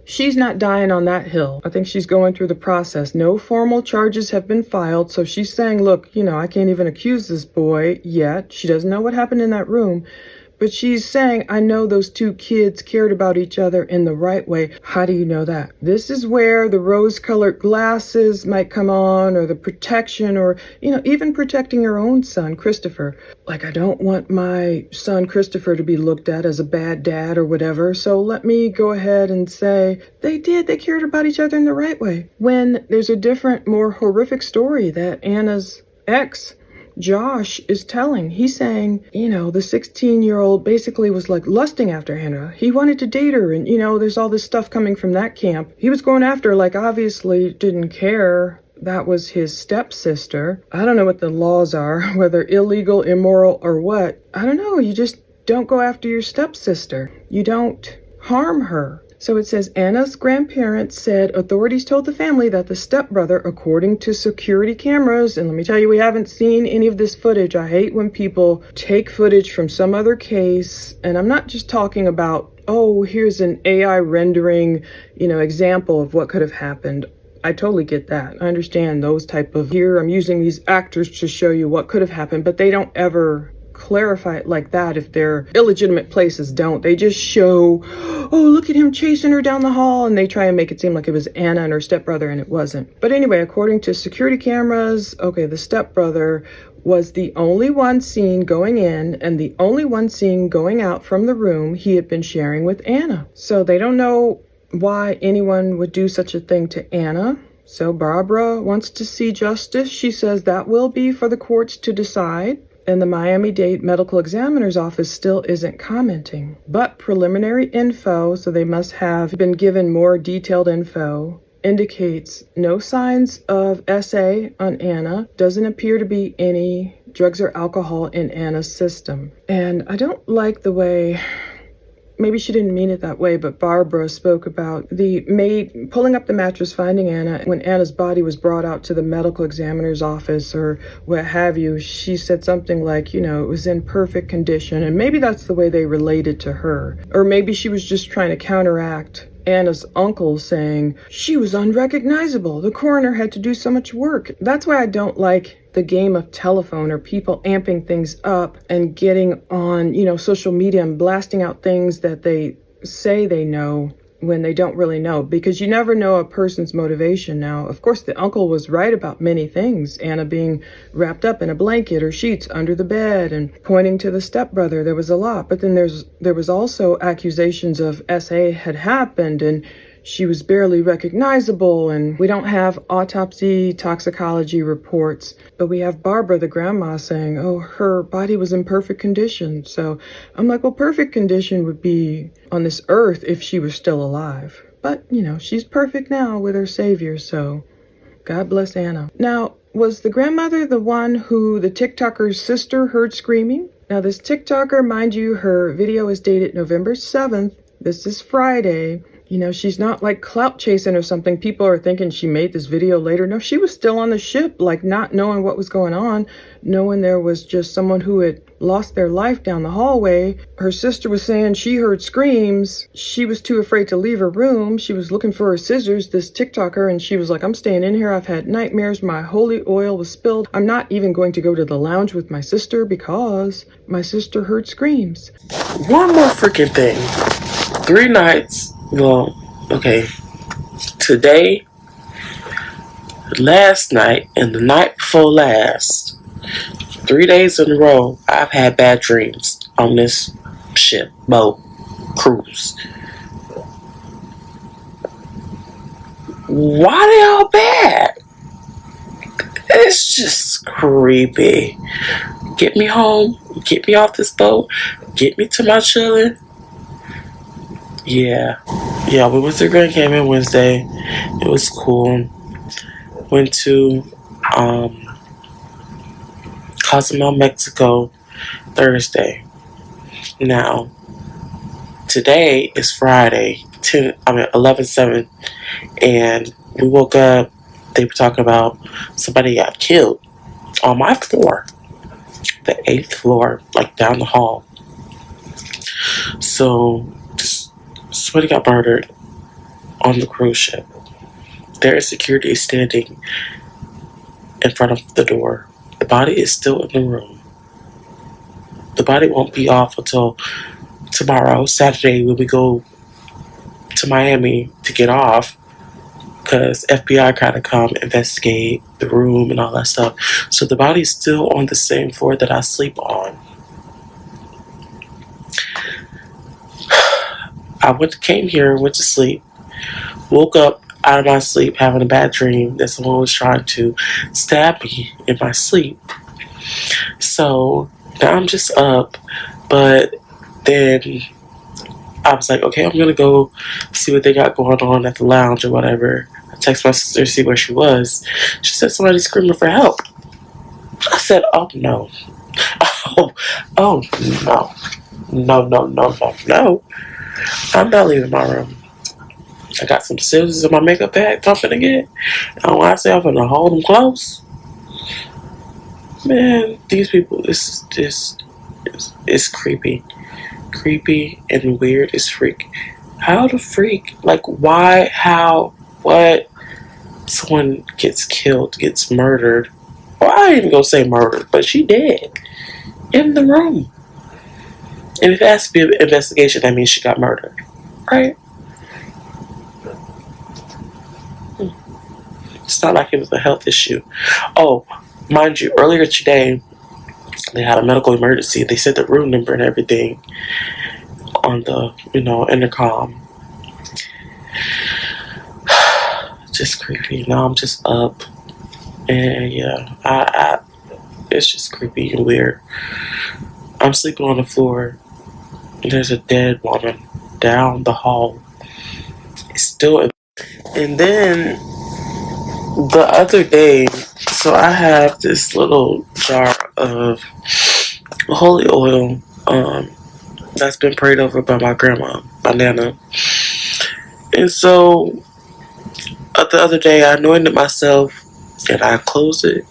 S1: She's not dying on that hill. I think she's going through the process. No formal charges have been filed, so she's saying, look, I can't even accuse this boy yet. She doesn't know what happened in that room. But she's saying, I know those two kids cared about each other in the right way. How do you know that? This is where the rose-colored glasses might come on, or the protection, or, even protecting your own son, Christopher. Like, I don't want my son, Christopher, to be looked at as a bad dad or whatever, so let me go ahead and say, they cared about each other in the right way. When there's a different, more horrific story that Anna's ex, Josh, is telling. He's saying, the 16-year-old basically was like lusting after Hannah. He wanted to date her, and, there's all this stuff coming from that camp. He was going after her, like, obviously didn't care. That was his stepsister. I don't know what the laws are, whether illegal, immoral, or what. I don't know. You just don't go after your stepsister. You don't harm her. So it says, Anna's grandparents said authorities told the family that the stepbrother, according to security cameras, and let me tell you, we haven't seen any of this footage. I hate when people take footage from some other case, and I'm not just talking about, oh, here's an AI rendering, example of what could have happened. I totally get that. I understand those type of, here I'm using these actors to show you what could have happened, but they don't ever clarify it like that. If they're illegitimate places, don't. They just show, oh, look at him chasing her down the hall, and they try and make it seem like it was Anna and her stepbrother, and it wasn't. But anyway, according to security cameras, okay, the stepbrother was the only one seen going in and the only one seen going out from the room he had been sharing with Anna. So they don't know why anyone would do such a thing to Anna. So Barbara wants to see justice. She says that will be for the courts to decide. And the Miami-Dade Medical Examiner's Office still isn't commenting. But preliminary info, so they must have been given more detailed info, indicates no signs of SA on Anna. Doesn't appear to be any drugs or alcohol in Anna's system. And I don't like the way, maybe she didn't mean it that way, but Barbara spoke about the maid pulling up the mattress, finding Anna. When Anna's body was brought out to the medical examiner's office or what have you, she said something like, it was in perfect condition. And maybe that's the way they related to her. Or maybe she was just trying to counteract Anna's uncle saying she was unrecognizable. The coroner had to do so much work. That's why I don't like the game of telephone, or people amping things up and getting on, social media and blasting out things that they say they know when they don't really know, because you never know a person's motivation. Now, of course, the uncle was right about many things. Anna being wrapped up in a blanket or sheets under the bed and pointing to the stepbrother. There was a lot. But then there was also accusations of SA had happened and she was barely recognizable, and we don't have autopsy toxicology reports, but we have Barbara, the grandma, saying, oh, her body was in perfect condition. So I'm like, well, perfect condition would be on this earth if she was still alive. But, she's perfect now with her savior, so God bless Anna. Now, was the grandmother the one who the TikToker's sister heard screaming? Now, this TikToker, mind you, her video is dated November 7th. This is Friday. She's not like clout chasing or something. People are thinking she made this video later. No, she was still on the ship, like not knowing what was going on, knowing there was just someone who had lost their life down the hallway. Her sister was saying she heard screams. She was too afraid to leave her room. She was looking for her scissors, this TikToker, and she was like, I'm staying in here. I've had nightmares. My holy oil was spilled. I'm not even going to go to the lounge with my sister because my sister heard screams.
S2: One more freaking thing. 3 nights. Well, okay. Today, last night, and the night before last, 3 days in a row, I've had bad dreams on this ship, boat, cruise. Why they all bad? It's just creepy. Get me home, get me off this boat, get me to my chillin'. Yeah, we went to Grand Cayman Wednesday. It was cool. Went to Cozumel, Mexico Thursday. Now, today is Friday, 11/7, and we woke up. They were talking about somebody got killed on my floor, the 8th floor, like down the hall. So, somebody got murdered on the cruise ship. There is security standing in front of the door. The body is still in the room. the body won't be off until tomorrow, Saturday, when we go to Miami to get off, because FBI kind of come investigate the room and all that stuff. So the body's still on the same floor that I sleep on. I came here, went to sleep, woke up out of my sleep having a bad dream that someone was trying to stab me in my sleep. So now I'm just up, but then I was like, okay, I'm going to go see what they got going on at the lounge or whatever. I texted my sister to see where she was. She said somebody's screaming for help. I said, oh, no. Oh, no. No. I'm not leaving my room. I got some scissors in my makeup bag I'm finna get. And when I say I'm finna hold them close, man, these people, it's creepy. Creepy and weird as freak. How the freak? Like, why, how, what? Someone gets killed, gets murdered. Well, I ain't even gonna say murdered, but she dead. In the room. And if it has to be an investigation, that means she got murdered. Right? It's not like it was a health issue. Oh, mind you, earlier today, they had a medical emergency. They said the room number and everything on the, intercom. Just creepy. Now I'm just up. And yeah, it's just creepy and weird. I'm sleeping on the floor. There's a dead woman down the hall. It's still. And then the other day, so I have this little jar of holy oil that's been prayed over by my grandma, my nana. And so the other day I anointed myself and I closed it,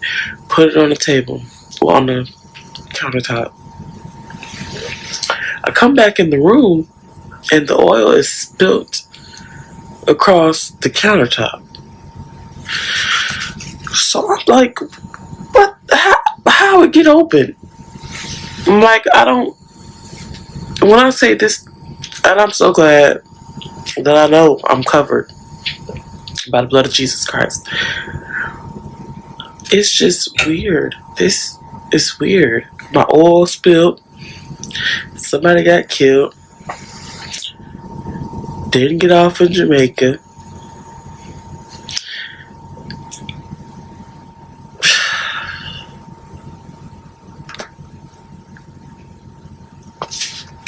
S2: put it on the table, on the countertop. I come back in the room and the oil is spilt across the countertop. So I'm like, what? How it get open? I'm like, when I say this, and I'm so glad that I know I'm covered by the blood of Jesus Christ. It's just weird. This is weird. My oil spilled. Somebody got killed. Didn't get off in Jamaica.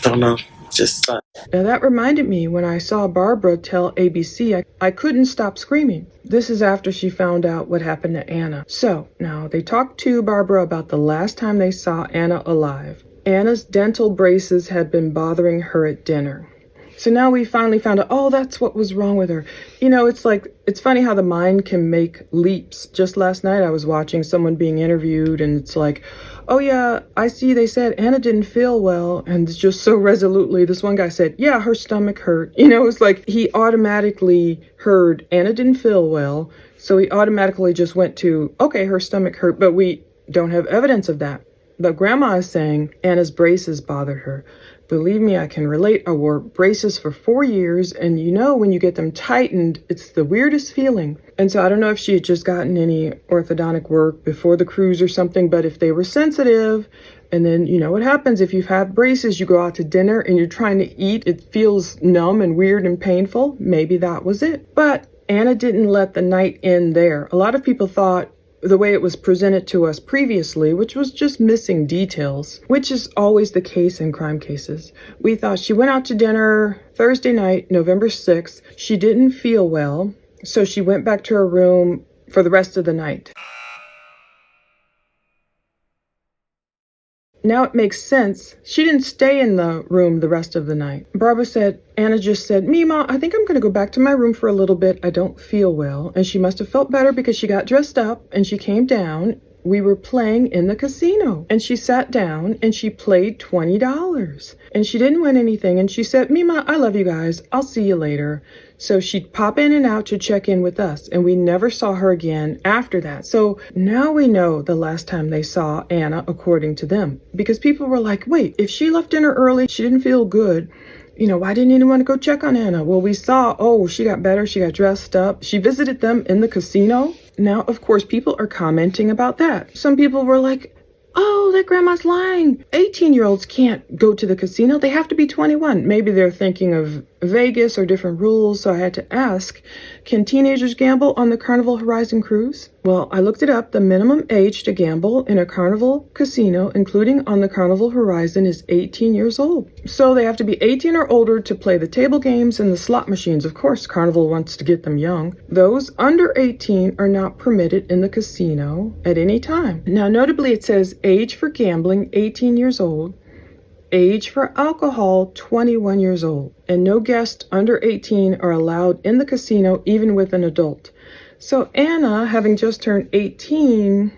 S2: Don't know. Just
S1: Now that reminded me when I saw Barbara tell ABC I couldn't stop screaming. This is after she found out what happened to Anna. So now they talked to Barbara about the last time they saw Anna alive. Anna's dental braces had been bothering her at dinner. So now we finally found out, oh, that's what was wrong with her. It's funny how the mind can make leaps. Just last night I was watching someone being interviewed and it's like, oh yeah, I see they said Anna didn't feel well. And just so resolutely, this one guy said, yeah, her stomach hurt. It's like he automatically heard Anna didn't feel well. So he automatically just went to, okay, her stomach hurt, but we don't have evidence of that. But Grandma is saying Anna's braces bothered her. Believe me, I can relate. I wore braces for 4 years, and when you get them tightened, it's the weirdest feeling. And so I don't know if she had just gotten any orthodontic work before the cruise or something, but if they were sensitive, and then what happens if you've had braces, you go out to dinner and you're trying to eat, it feels numb and weird and painful. Maybe that was it. But Anna didn't let the night end there. A lot of people thought the way it was presented to us previously, which was just missing details, which is always the case in crime cases. We thought she went out to dinner Thursday night, November 6th. She didn't feel well, so she went back to her room for the rest of the night. Now it makes sense. She didn't stay in the room the rest of the night. Barbara said, Anna just said, Mima, I think I'm going to go back to my room for a little bit. I don't feel well. And she must have felt better because she got dressed up and she came down. We were playing in the casino and she sat down and she played $20 and she didn't win anything. And she said, Mima, I love you guys. I'll see you later. So she'd pop in and out to check in with us, and we never saw her again after that. So now we know the last time they saw Anna, according to them, because people were like, wait, if she left dinner early, she didn't feel good, why didn't anyone go check on Anna? Well, we saw, she got better, she got dressed up, she visited them in the casino. Now, of course, people are commenting about that. Some people were like, oh, that grandma's lying. 18-year-olds can't go to the casino. They have to be 21. Maybe they're thinking of Vegas or different rules. So I had to ask, can teenagers gamble on the Carnival Horizon cruise? Well, I looked it up. The minimum age to gamble in a Carnival casino, including on the Carnival Horizon, is 18 years old. So they have to be 18 or older to play the table games and the slot machines. Of course, Carnival wants to get them young. Those under 18 are not permitted in the casino at any time. Now, notably, it says age for gambling, 18 years old. Age for alcohol, 21 years old. And no guests under 18 are allowed in the casino, even with an adult. So Anna, having just turned 18,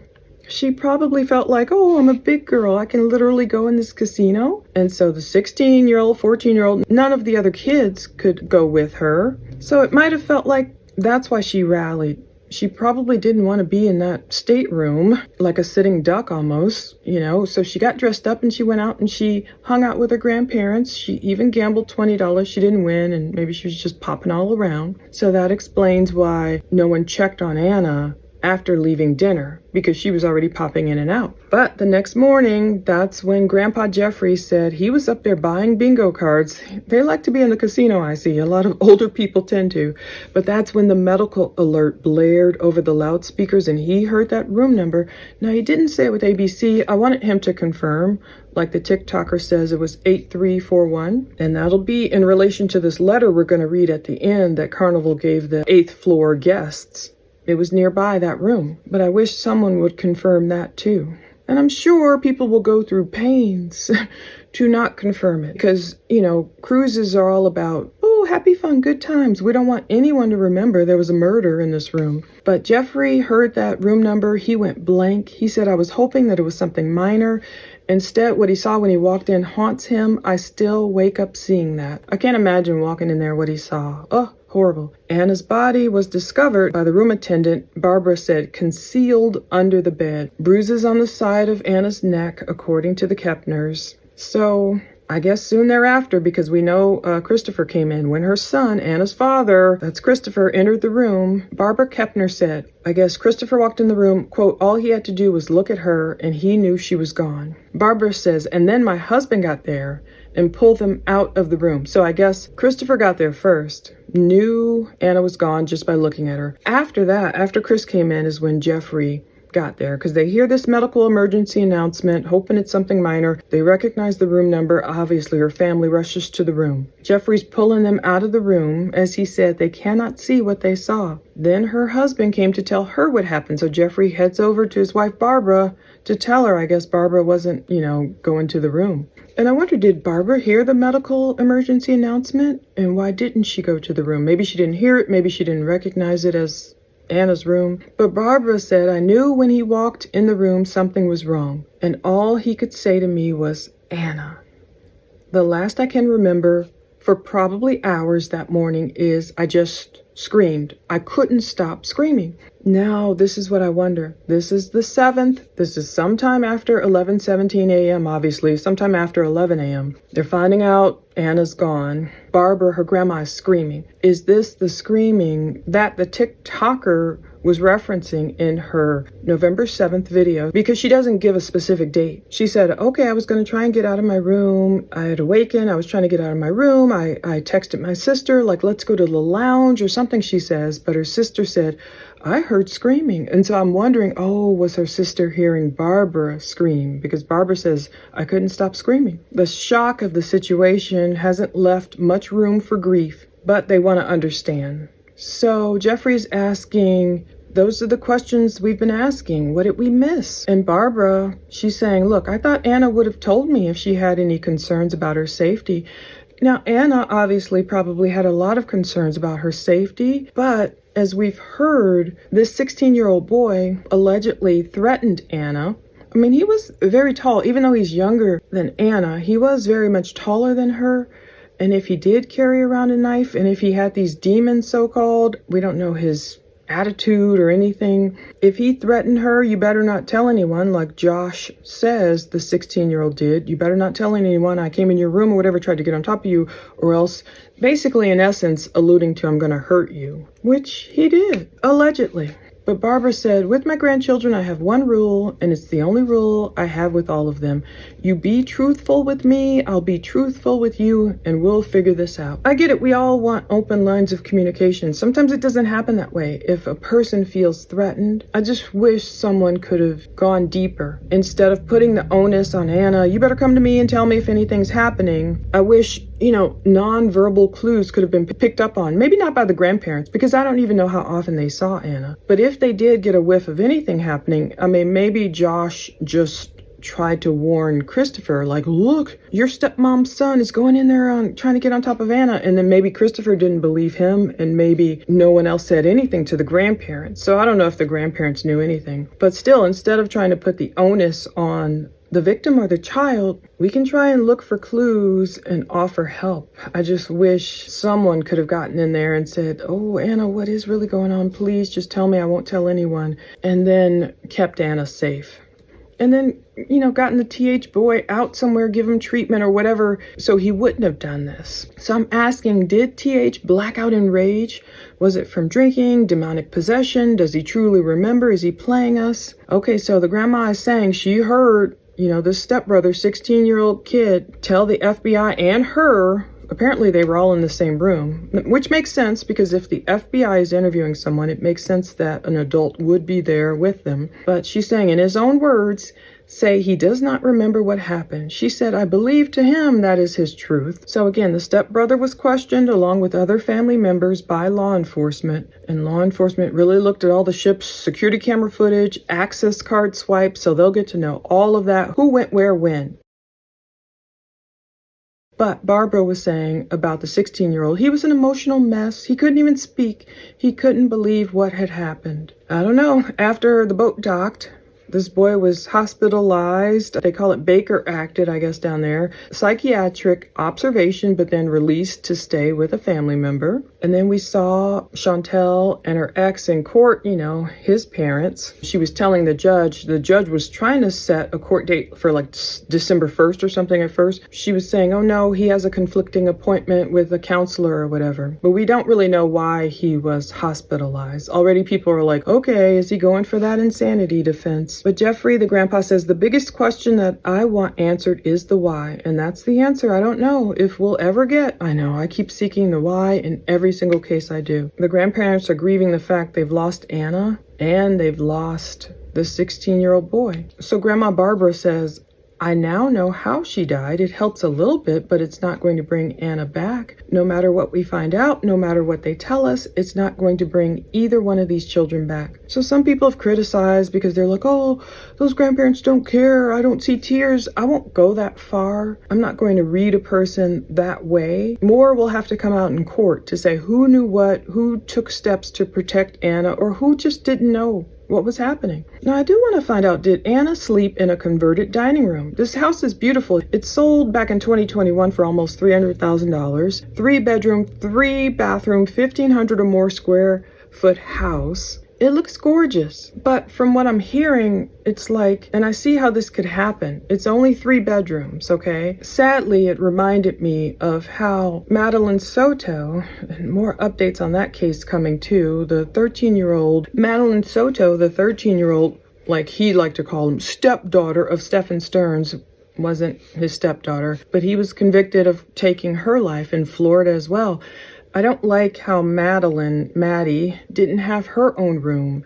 S1: she probably felt like, oh, I'm a big girl. I can literally go in this casino. And so the 16-year-old, 14-year-old, none of the other kids could go with her. So it might have felt like that's why she rallied. She probably didn't want to be in that stateroom, like a sitting duck almost, So she got dressed up and she went out and she hung out with her grandparents. She even gambled $20. She didn't win, and maybe she was just popping all around. So that explains why no one checked on Anna after leaving dinner, because she was already popping in and out. But the next morning, that's when Grandpa Jeffrey said he was up there buying bingo cards. They like to be in the casino, I see. A lot of older people tend to. But that's when the medical alert blared over the loudspeakers and he heard that room number. Now, he didn't say it with ABC. I wanted him to confirm, like the TikToker says, it was 8341. And that'll be in relation to this letter we're going to read at the end that Carnival gave the 8th floor guests. It was nearby that room, but I wish someone would confirm that too. And I'm sure people will go through pains to not confirm it because, cruises are all about, happy fun, good times. We don't want anyone to remember there was a murder in this room. But Jeffrey heard that room number. He went blank. He said, I was hoping that it was something minor. Instead, what he saw when he walked in haunts him. I still wake up seeing that. I can't imagine walking in there what he saw. Oh, horrible. Anna's body was discovered by the room attendant. Barbara said concealed under the bed. Bruises on the side of Anna's neck, according to the Kepners. So I guess soon thereafter, because we know Christopher came in. When her son, Anna's father, that's Christopher, entered the room, Barbara Kepner said, I guess Christopher walked in the room, quote, all he had to do was look at her and he knew she was gone. Barbara says, and then my husband got there and pulled them out of the room. So I guess Christopher got there first, knew Anna was gone just by looking at her. After that, after Chris came in, is when Jeffrey got there, because they hear this medical emergency announcement, hoping it's something minor. They recognize the room number. Obviously, her family rushes to the room. Jeffrey's pulling them out of the room. As he said, they cannot see what they saw. Then her husband came to tell her what happened, so Jeffrey heads over to his wife, Barbara, to tell her. I guess Barbara wasn't, going to the room. And I wonder, did Barbara hear the medical emergency announcement? And why didn't she go to the room? Maybe she didn't hear it. Maybe she didn't recognize it as Anna's room. But Barbara said, I knew when he walked in the room something was wrong. And all he could say to me was, Anna. The last I can remember for probably hours that morning is I just screamed. I couldn't stop screaming. Now, this is what I wonder. This is the 7th. This is sometime after 11:17 a.m., obviously, sometime after 11 a.m. They're finding out Anna's gone. Barbara, her grandma, is screaming. Is this the screaming that the TikToker was referencing in her November 7th video? Because she doesn't give a specific date. She said, okay, I was going to try and get out of my room. I had awakened. I was trying to get out of my room. I texted my sister, like, let's go to the lounge or something, she says. But her sister said, I heard screaming. And so I'm wondering, was her sister hearing Barbara scream? Because Barbara says, I couldn't stop screaming. The shock of the situation hasn't left much room for grief, but they want to understand. So Jeffrey's asking, those are the questions we've been asking. What did we miss? And Barbara, she's saying, look, I thought Anna would have told me if she had any concerns about her safety. Now, Anna obviously probably had a lot of concerns about her safety, but as we've heard, this 16-year-old boy allegedly threatened Anna. I mean, he was very tall. Even though he's younger than Anna, he was very much taller than her. And if he did carry around a knife, and if he had these demons so-called, we don't know his attitude or anything. If he threatened her, you better not tell anyone, like Josh says the 16-year-old did. You better not tell anyone I came in your room or whatever, tried to get on top of you, or else basically in essence alluding to I'm going to hurt you, which he did, allegedly. But Barbara said, with my grandchildren, I have one rule, and it's the only rule I have with all of them. You be truthful with me, I'll be truthful with you, and we'll figure this out. I get it, we all want open lines of communication. Sometimes it doesn't happen that way. If a person feels threatened, I just wish someone could have gone deeper. Instead of putting the onus on Anna, you better come to me and tell me if anything's happening. I wish, nonverbal clues could have been picked up on. Maybe not by the grandparents, because I don't even know how often they saw Anna. But if they did get a whiff of anything happening, maybe Josh just tried to warn Christopher, like, look, your stepmom's son is going in there trying to get on top of Anna. And then maybe Christopher didn't believe him, and maybe no one else said anything to the grandparents. So I don't know if the grandparents knew anything. But still, instead of trying to put the onus on the victim or the child, we can try and look for clues and offer help. I just wish someone could have gotten in there and said, oh, Anna, what is really going on? Please just tell me, I won't tell anyone. And then kept Anna safe. And then, gotten the TH boy out somewhere, give him treatment or whatever, so he wouldn't have done this. So I'm asking, did TH black out in rage? Was it from drinking, demonic possession? Does he truly remember? Is he playing us? Okay, so the grandma is saying she heard this stepbrother, 16-year-old kid, tell the FBI and her, apparently they were all in the same room, which makes sense because if the FBI is interviewing someone, it makes sense that an adult would be there with them. But she's saying, in his own words, say he does not remember what happened. She said, I believe to him that is his truth. So again, the stepbrother was questioned along with other family members by law enforcement. And law enforcement really looked at all the ship's security camera footage, access card swipes, so they'll get to know all of that, who went where, when. But Barbara was saying about the 16-year-old, he was an emotional mess. He couldn't even speak. He couldn't believe what had happened. I don't know. After the boat docked, this boy was hospitalized. They call it Baker acted, I guess, down there. Psychiatric observation, but then released to stay with a family member. And then we saw Chantel and her ex in court, his parents. She was telling the judge was trying to set a court date for like December 1st or something at first. She was saying, oh no, he has a conflicting appointment with a counselor or whatever. But we don't really know why he was hospitalized. Already people are like, okay, is he going for that insanity defense? But Jeffrey, the grandpa, says the biggest question that I want answered is the why. And that's the answer I don't know if we'll ever get. I know, I keep seeking the why in every single case I do. The grandparents are grieving the fact they've lost Anna and they've lost the 16-year-old boy. So Grandma Barbara says, I now know how she died. It helps a little bit, but it's not going to bring Anna back. No matter what we find out, no matter what they tell us, it's not going to bring either one of these children back. So some people have criticized because they're like, oh, those grandparents don't care. I don't see tears. I won't go that far. I'm not going to read a person that way. More will have to come out in court to say who knew what, who took steps to protect Anna, or who just didn't know what was happening. Now, I do want to find out, did Anna sleep in a converted dining room? This house is beautiful. It sold back in 2021 for almost $300,000. 3-bedroom, 3-bathroom, 1,500 or more square foot house. It looks gorgeous, but from what I'm hearing, it's like, and I see how this could happen. It's only 3 bedrooms, okay? Sadly, it reminded me of how Madeline Soto, and more updates on that case coming too, the 13-year-old, Madeline Soto, the 13-year-old, like he liked to call him, stepdaughter of Stephen Stearns, wasn't his stepdaughter, but he was convicted of taking her life in Florida as well. I don't like how Maddie, didn't have her own room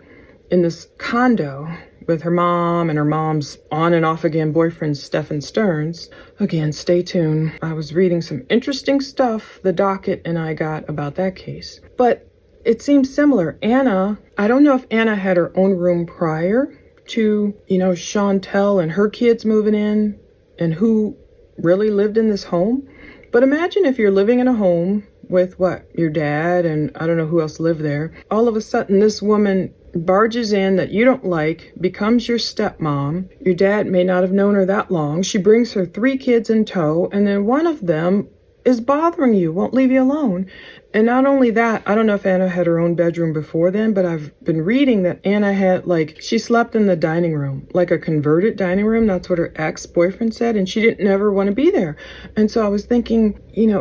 S1: in this condo with her mom and her mom's on and off again boyfriend, Stephen Stearns. Again, stay tuned. I was reading some interesting stuff the docket and I got about that case. But it seems similar. Anna, I don't know if Anna had her own room prior to, Chantel and her kids moving in and who really lived in this home. But imagine if you're living in a home with your dad and I don't know who else lived there. All of a sudden, this woman barges in that you don't like, becomes your stepmom. Your dad may not have known her that long. She brings her 3 kids in tow, and then one of them is bothering you, won't leave you alone. And not only that, I don't know if Anna had her own bedroom before then, but I've been reading that Anna had, like, she slept in the dining room, like a converted dining room. That's what her ex-boyfriend said, and she didn't never want to be there. And so I was thinking,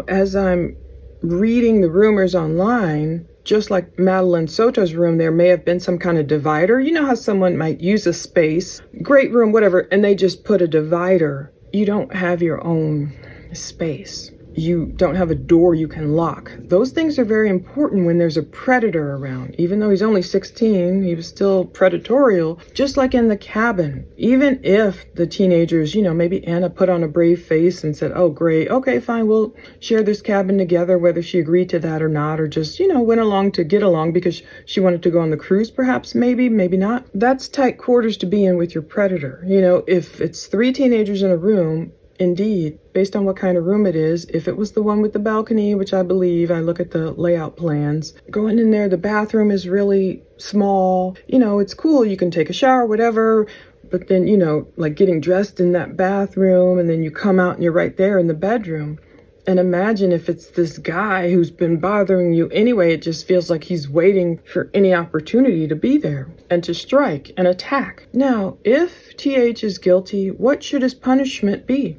S1: as I'm reading the rumors online, just like Madeline Soto's room, there may have been some kind of divider. You know how someone might use a space, great room, whatever, and they just put a divider. You don't have your own space. You don't have a door you can lock. Those things are very important when there's a predator around. Even though he's only 16, he was still predatorial, just like in the cabin. Even if the teenagers, maybe Anna put on a brave face and said, oh, great, okay, fine, we'll share this cabin together, whether she agreed to that or not, or just, went along to get along because she wanted to go on the cruise, perhaps, maybe not. That's tight quarters to be in with your predator. If it's 3 teenagers in a room, indeed, based on what kind of room it is, if it was the one with the balcony, which I believe, I look at the layout plans, going in there, the bathroom is really small. It's cool. You can take a shower, whatever. But then, like getting dressed in that bathroom, and then you come out and you're right there in the bedroom. And imagine if it's this guy who's been bothering you anyway. It just feels like he's waiting for any opportunity to be there and to strike and attack. Now, if TH is guilty, what should his punishment be?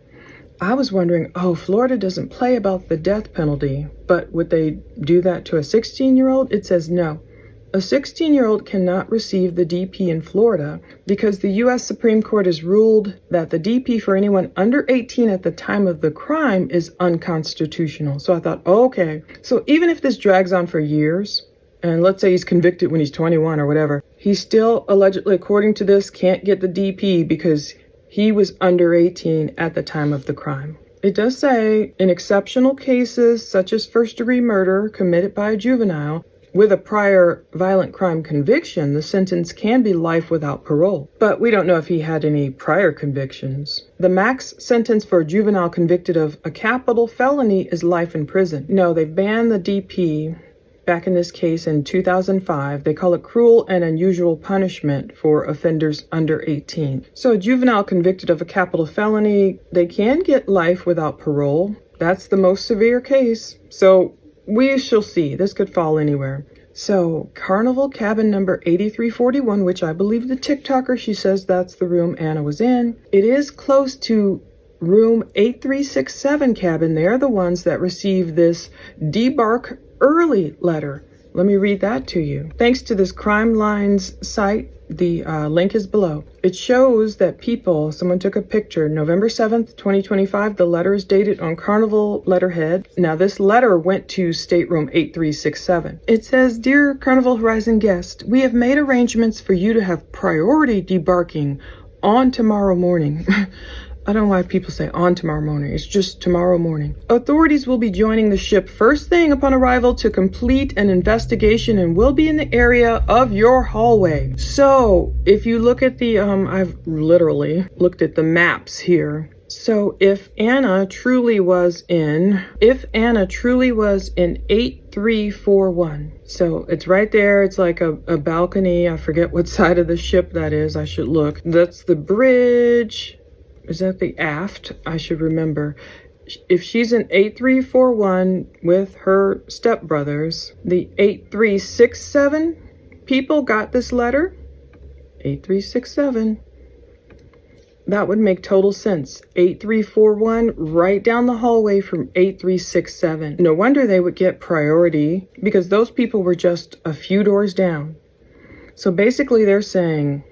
S1: I was wondering, Florida doesn't play about the death penalty, but would they do that to a 16-year-old? It says no. A 16-year-old cannot receive the DP in Florida because the U.S. Supreme Court has ruled that the DP for anyone under 18 at the time of the crime is unconstitutional. So I thought, okay, so even if this drags on for years, and let's say he's convicted when he's 21 or whatever, he still allegedly, according to this, can't get the DP because he was under 18 at the time of the crime. It does say, in exceptional cases such as first-degree murder committed by a juvenile, with a prior violent crime conviction, the sentence can be life without parole. But we don't know if he had any prior convictions. The max sentence for a juvenile convicted of a capital felony is life in prison. No, they've banned the DP back in this case in 2005. They call it cruel and unusual punishment for offenders under 18. So a juvenile convicted of a capital felony, they can get life without parole. That's the most severe case. So we shall see. This could fall anywhere. So, Carnival cabin number 8341, which I believe the TikToker, she says that's the room Anna was in. It is close to room 8367 cabin. They're the ones that received this debark early letter. Let me read that to you. Thanks to this Crime Lines site, the link is below. It shows that someone took a picture, November 7th, 2025. The letter is dated on Carnival letterhead. Now, this letter went to stateroom 8367. It says, Dear Carnival Horizon guest, we have made arrangements for you to have priority debarking on tomorrow morning. I don't know why people say on tomorrow morning. It's just tomorrow morning. Authorities will be joining the ship first thing upon arrival to complete an investigation and will be in the area of your hallway. So if you look at I've literally looked at the maps here. So if Anna truly was in 8341, so it's right there. It's like a balcony. I forget what side of the ship that is. I should look. That's the bridge. Is that the aft? I should remember. If she's in 8341 with her stepbrothers, the 8367 people got this letter. 8367. That would make total sense. 8341 right down the hallway from 8367. No wonder they would get priority because those people were just a few doors down. So basically they're saying,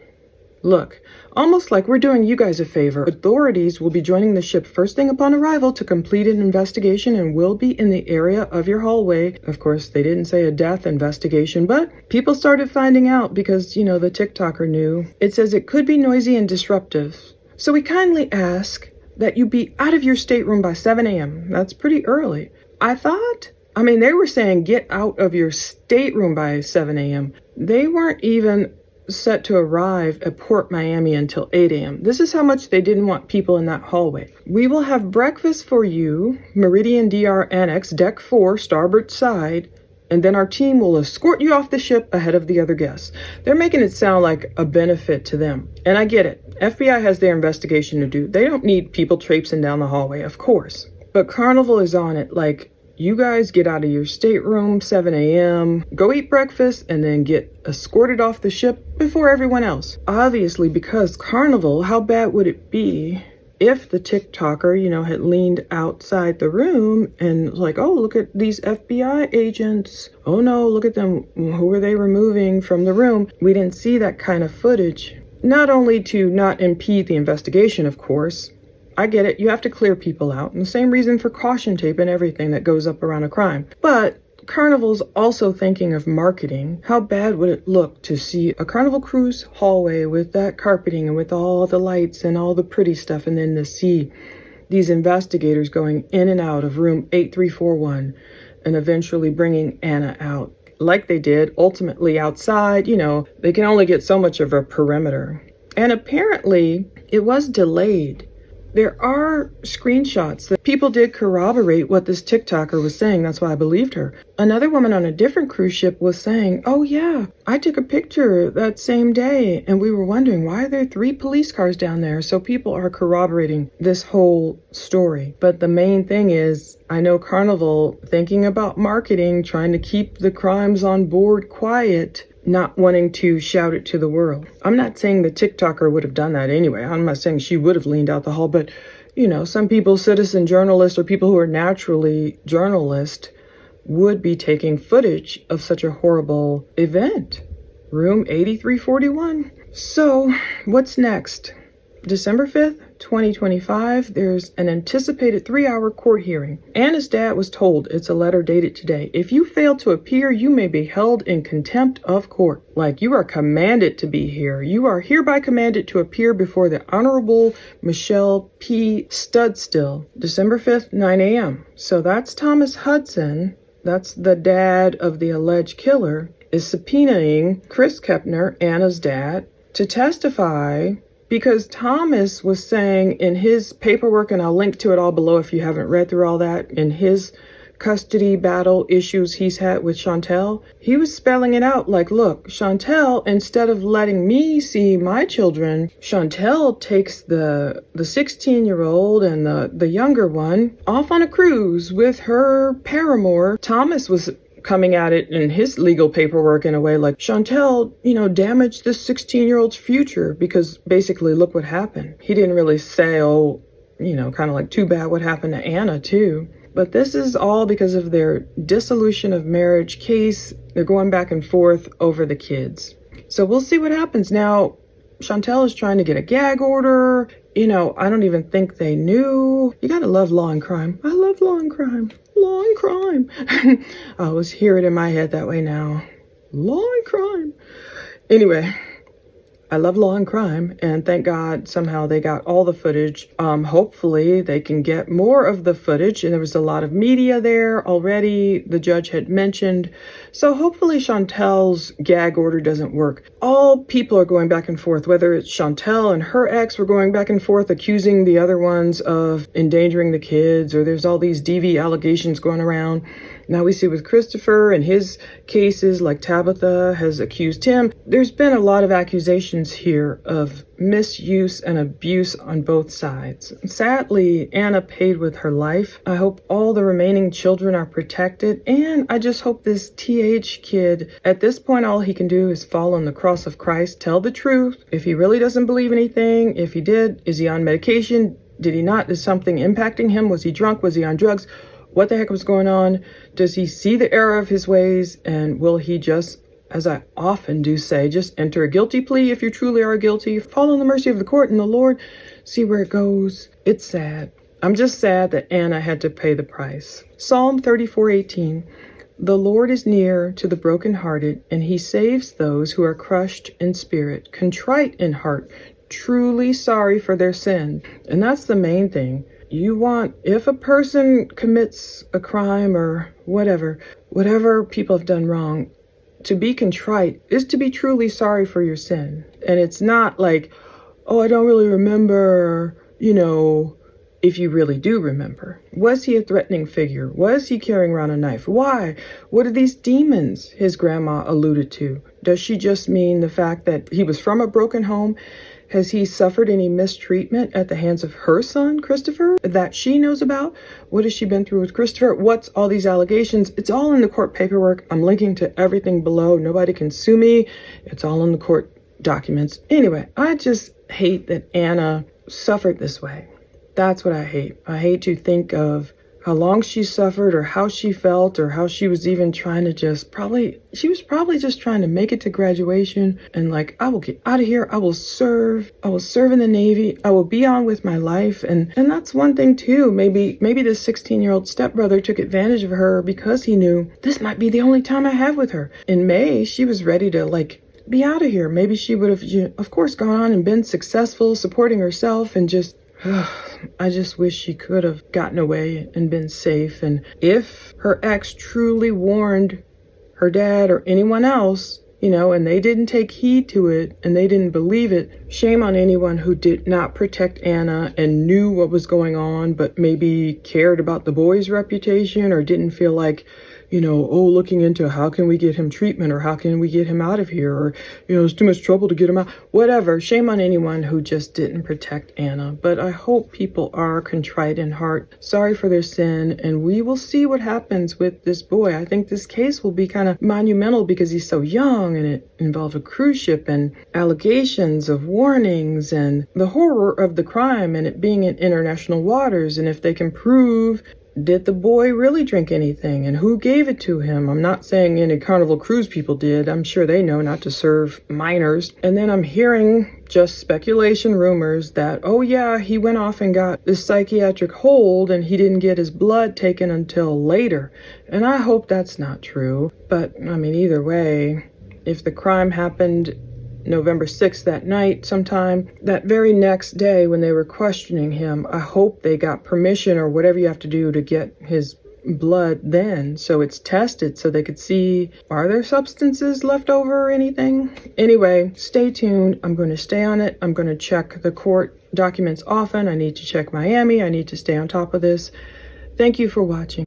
S1: look, almost like we're doing you guys a favor. Authorities will be joining the ship first thing upon arrival to complete an investigation and will be in the area of your hallway. Of course, they didn't say a death investigation, but people started finding out because, the TikToker knew. It says it could be noisy and disruptive. So we kindly ask that you be out of your stateroom by 7 a.m. That's pretty early. They were saying get out of your stateroom by 7 a.m. They weren't even set to arrive at Port Miami until 8 a.m. This is how much they didn't want people in that hallway. We will have breakfast for you, Meridian DR Annex, Deck 4, starboard side, and then our team will escort you off the ship ahead of the other guests. They're making it sound like a benefit to them. And I get it. FBI has their investigation to do. They don't need people traipsing down the hallway, of course. But Carnival is on it like, you guys get out of your stateroom 7 a.m., go eat breakfast, and then get escorted off the ship before everyone else. Obviously, because Carnival, how bad would it be if the TikToker, had leaned outside the room and was like, oh, look at these FBI agents. Oh no, look at them. Who are they removing from the room? We didn't see that kind of footage. Not only to not impede the investigation, of course. I get it, you have to clear people out, and the same reason for caution tape and everything that goes up around a crime. But Carnival's also thinking of marketing. How bad would it look to see a Carnival Cruise hallway with that carpeting and with all the lights and all the pretty stuff, and then to see these investigators going in and out of room 8341 and eventually bringing Anna out like they did, ultimately outside. They can only get so much of a perimeter. And apparently it was delayed. There are screenshots that people did corroborate what this TikToker was saying. That's why I believed her. Another woman on a different cruise ship was saying, oh yeah, I took a picture that same day and we were wondering, why are there 3 police cars down there? So people are corroborating this whole story. But the main thing is, I know Carnival thinking about marketing, trying to keep the crimes on board quiet, not wanting to shout it to the world. I'm not saying the TikToker would have done that anyway. I'm not saying she would have leaned out the hall, but some people, citizen journalists or people who are naturally journalists, would be taking footage of such a horrible event. Room 8341. So, what's next? December 5th, 2025, there's an anticipated 3-hour court hearing. Anna's dad was told, it's a letter dated today, if you fail to appear, you may be held in contempt of court. Like, you are commanded to be here. You are hereby commanded to appear before the Honorable Michelle P. Studstill, December 5th, 9 a.m. So that's Thomas Hudson, that's the dad of the alleged killer, is subpoenaing Chris Kepner, Anna's dad, to testify. Because Thomas was saying in his paperwork, and I'll link to it all below if you haven't read through all that, in his custody battle issues he's had with Chantel, he was spelling it out like, look, Chantel, instead of letting me see my children, Chantel takes the 16-year-old and the younger one off on a cruise with her paramour. Thomas was coming at it in his legal paperwork in a way like, Chantel, damaged this 16-year-old's future, because basically look what happened. He didn't really say, kind of like, too bad what happened to Anna too. But this is all because of their dissolution of marriage case. They're going back and forth over the kids. So we'll see what happens. Now, Chantel is trying to get a gag order. I don't even think they knew. You gotta love Law and Crime. I love Law and Crime. Law and Crime. I always hear it in my head that way now. Law and Crime. Anyway, I love Law and Crime, and thank God somehow they got all the footage. Hopefully they can get more of the footage, and there was a lot of media there already, the judge had mentioned. So hopefully Chantel's gag order doesn't work. All people are going back and forth, whether it's Chantel and her ex were going back and forth accusing the other ones of endangering the kids, or there's all these DV allegations going around. Now we see with Christopher and his cases, like Tabitha has accused him. There's been a lot of accusations here of misuse and abuse on both sides. Sadly, Anna paid with her life. I hope all the remaining children are protected, and I just hope this TH kid, at this point, all he can do is fall on the cross of Christ, tell the truth. If he really doesn't believe anything, if he did, is he on medication? Did he not? Is something impacting him? Was he drunk? Was he on drugs? What the heck was going on? Does he see the error of his ways? And will he just, as I often do say, just enter a guilty plea if you truly are guilty? Fall on the mercy of the court and the Lord. See where it goes. It's sad. I'm just sad that Anna had to pay the price. Psalm 34:18. The Lord is near to the brokenhearted, and he saves those who are crushed in spirit, contrite in heart, truly sorry for their sin. And that's the main thing. If a person commits a crime or whatever people have done wrong, to be contrite is to be truly sorry for your sin. And it's not like, oh, I don't really remember, if you really do remember. Was he a threatening figure? Was he carrying around a knife? Why? What are these demons his grandma alluded to? Does she just mean the fact that he was from a broken home, Has he suffered any mistreatment at the hands of her son, Christopher, that she knows about? What has she been through with Christopher? What's all these allegations? It's all in the court paperwork. I'm linking to everything below. Nobody can sue me. It's all in the court documents. Anyway, I just hate that Anna suffered this way. That's what I hate. I hate to think of how long she suffered or how she felt or how she was even trying to she was probably just trying to make it to graduation and like, I will get out of here. I will serve in the Navy. I will be on with my life. And that's one thing too. Maybe this 16-year-old stepbrother took advantage of her because he knew this might be the only time I have with her. In May, she was ready to like be out of here. Maybe she would have, of course, gone on and been successful, supporting herself and just, I just wish she could have gotten away and been safe. And if her ex truly warned her dad or anyone else, and they didn't take heed to it and they didn't believe it, shame on anyone who did not protect Anna and knew what was going on, but maybe cared about the boy's reputation or didn't feel like, looking into how can we get him treatment or how can we get him out of here or, it's too much trouble to get him out. Whatever. Shame on anyone who just didn't protect Anna. But I hope people are contrite in heart, sorry for their sin, and we will see what happens with this boy. I think this case will be kind of monumental because he's so young and it involved a cruise ship and allegations of warnings and the horror of the crime and it being in international waters. And if they can prove, did the boy really drink anything and who gave it to him? I'm not saying any Carnival Cruise people did. I'm sure they know not to serve minors. And then I'm hearing just speculation, rumors that, oh yeah, he went off and got this psychiatric hold and he didn't get his blood taken until later. And I hope that's not true. But either way, if the crime happened November 6th that night sometime, that very next day when they were questioning him, I hope they got permission or whatever you have to do to get his blood then so it's tested so they could see, are there substances left over or anything? Anyway, stay tuned. I'm going to stay on it. I'm going to check the court documents often. I need to check Miami. I need to stay on top of this. Thank you for watching.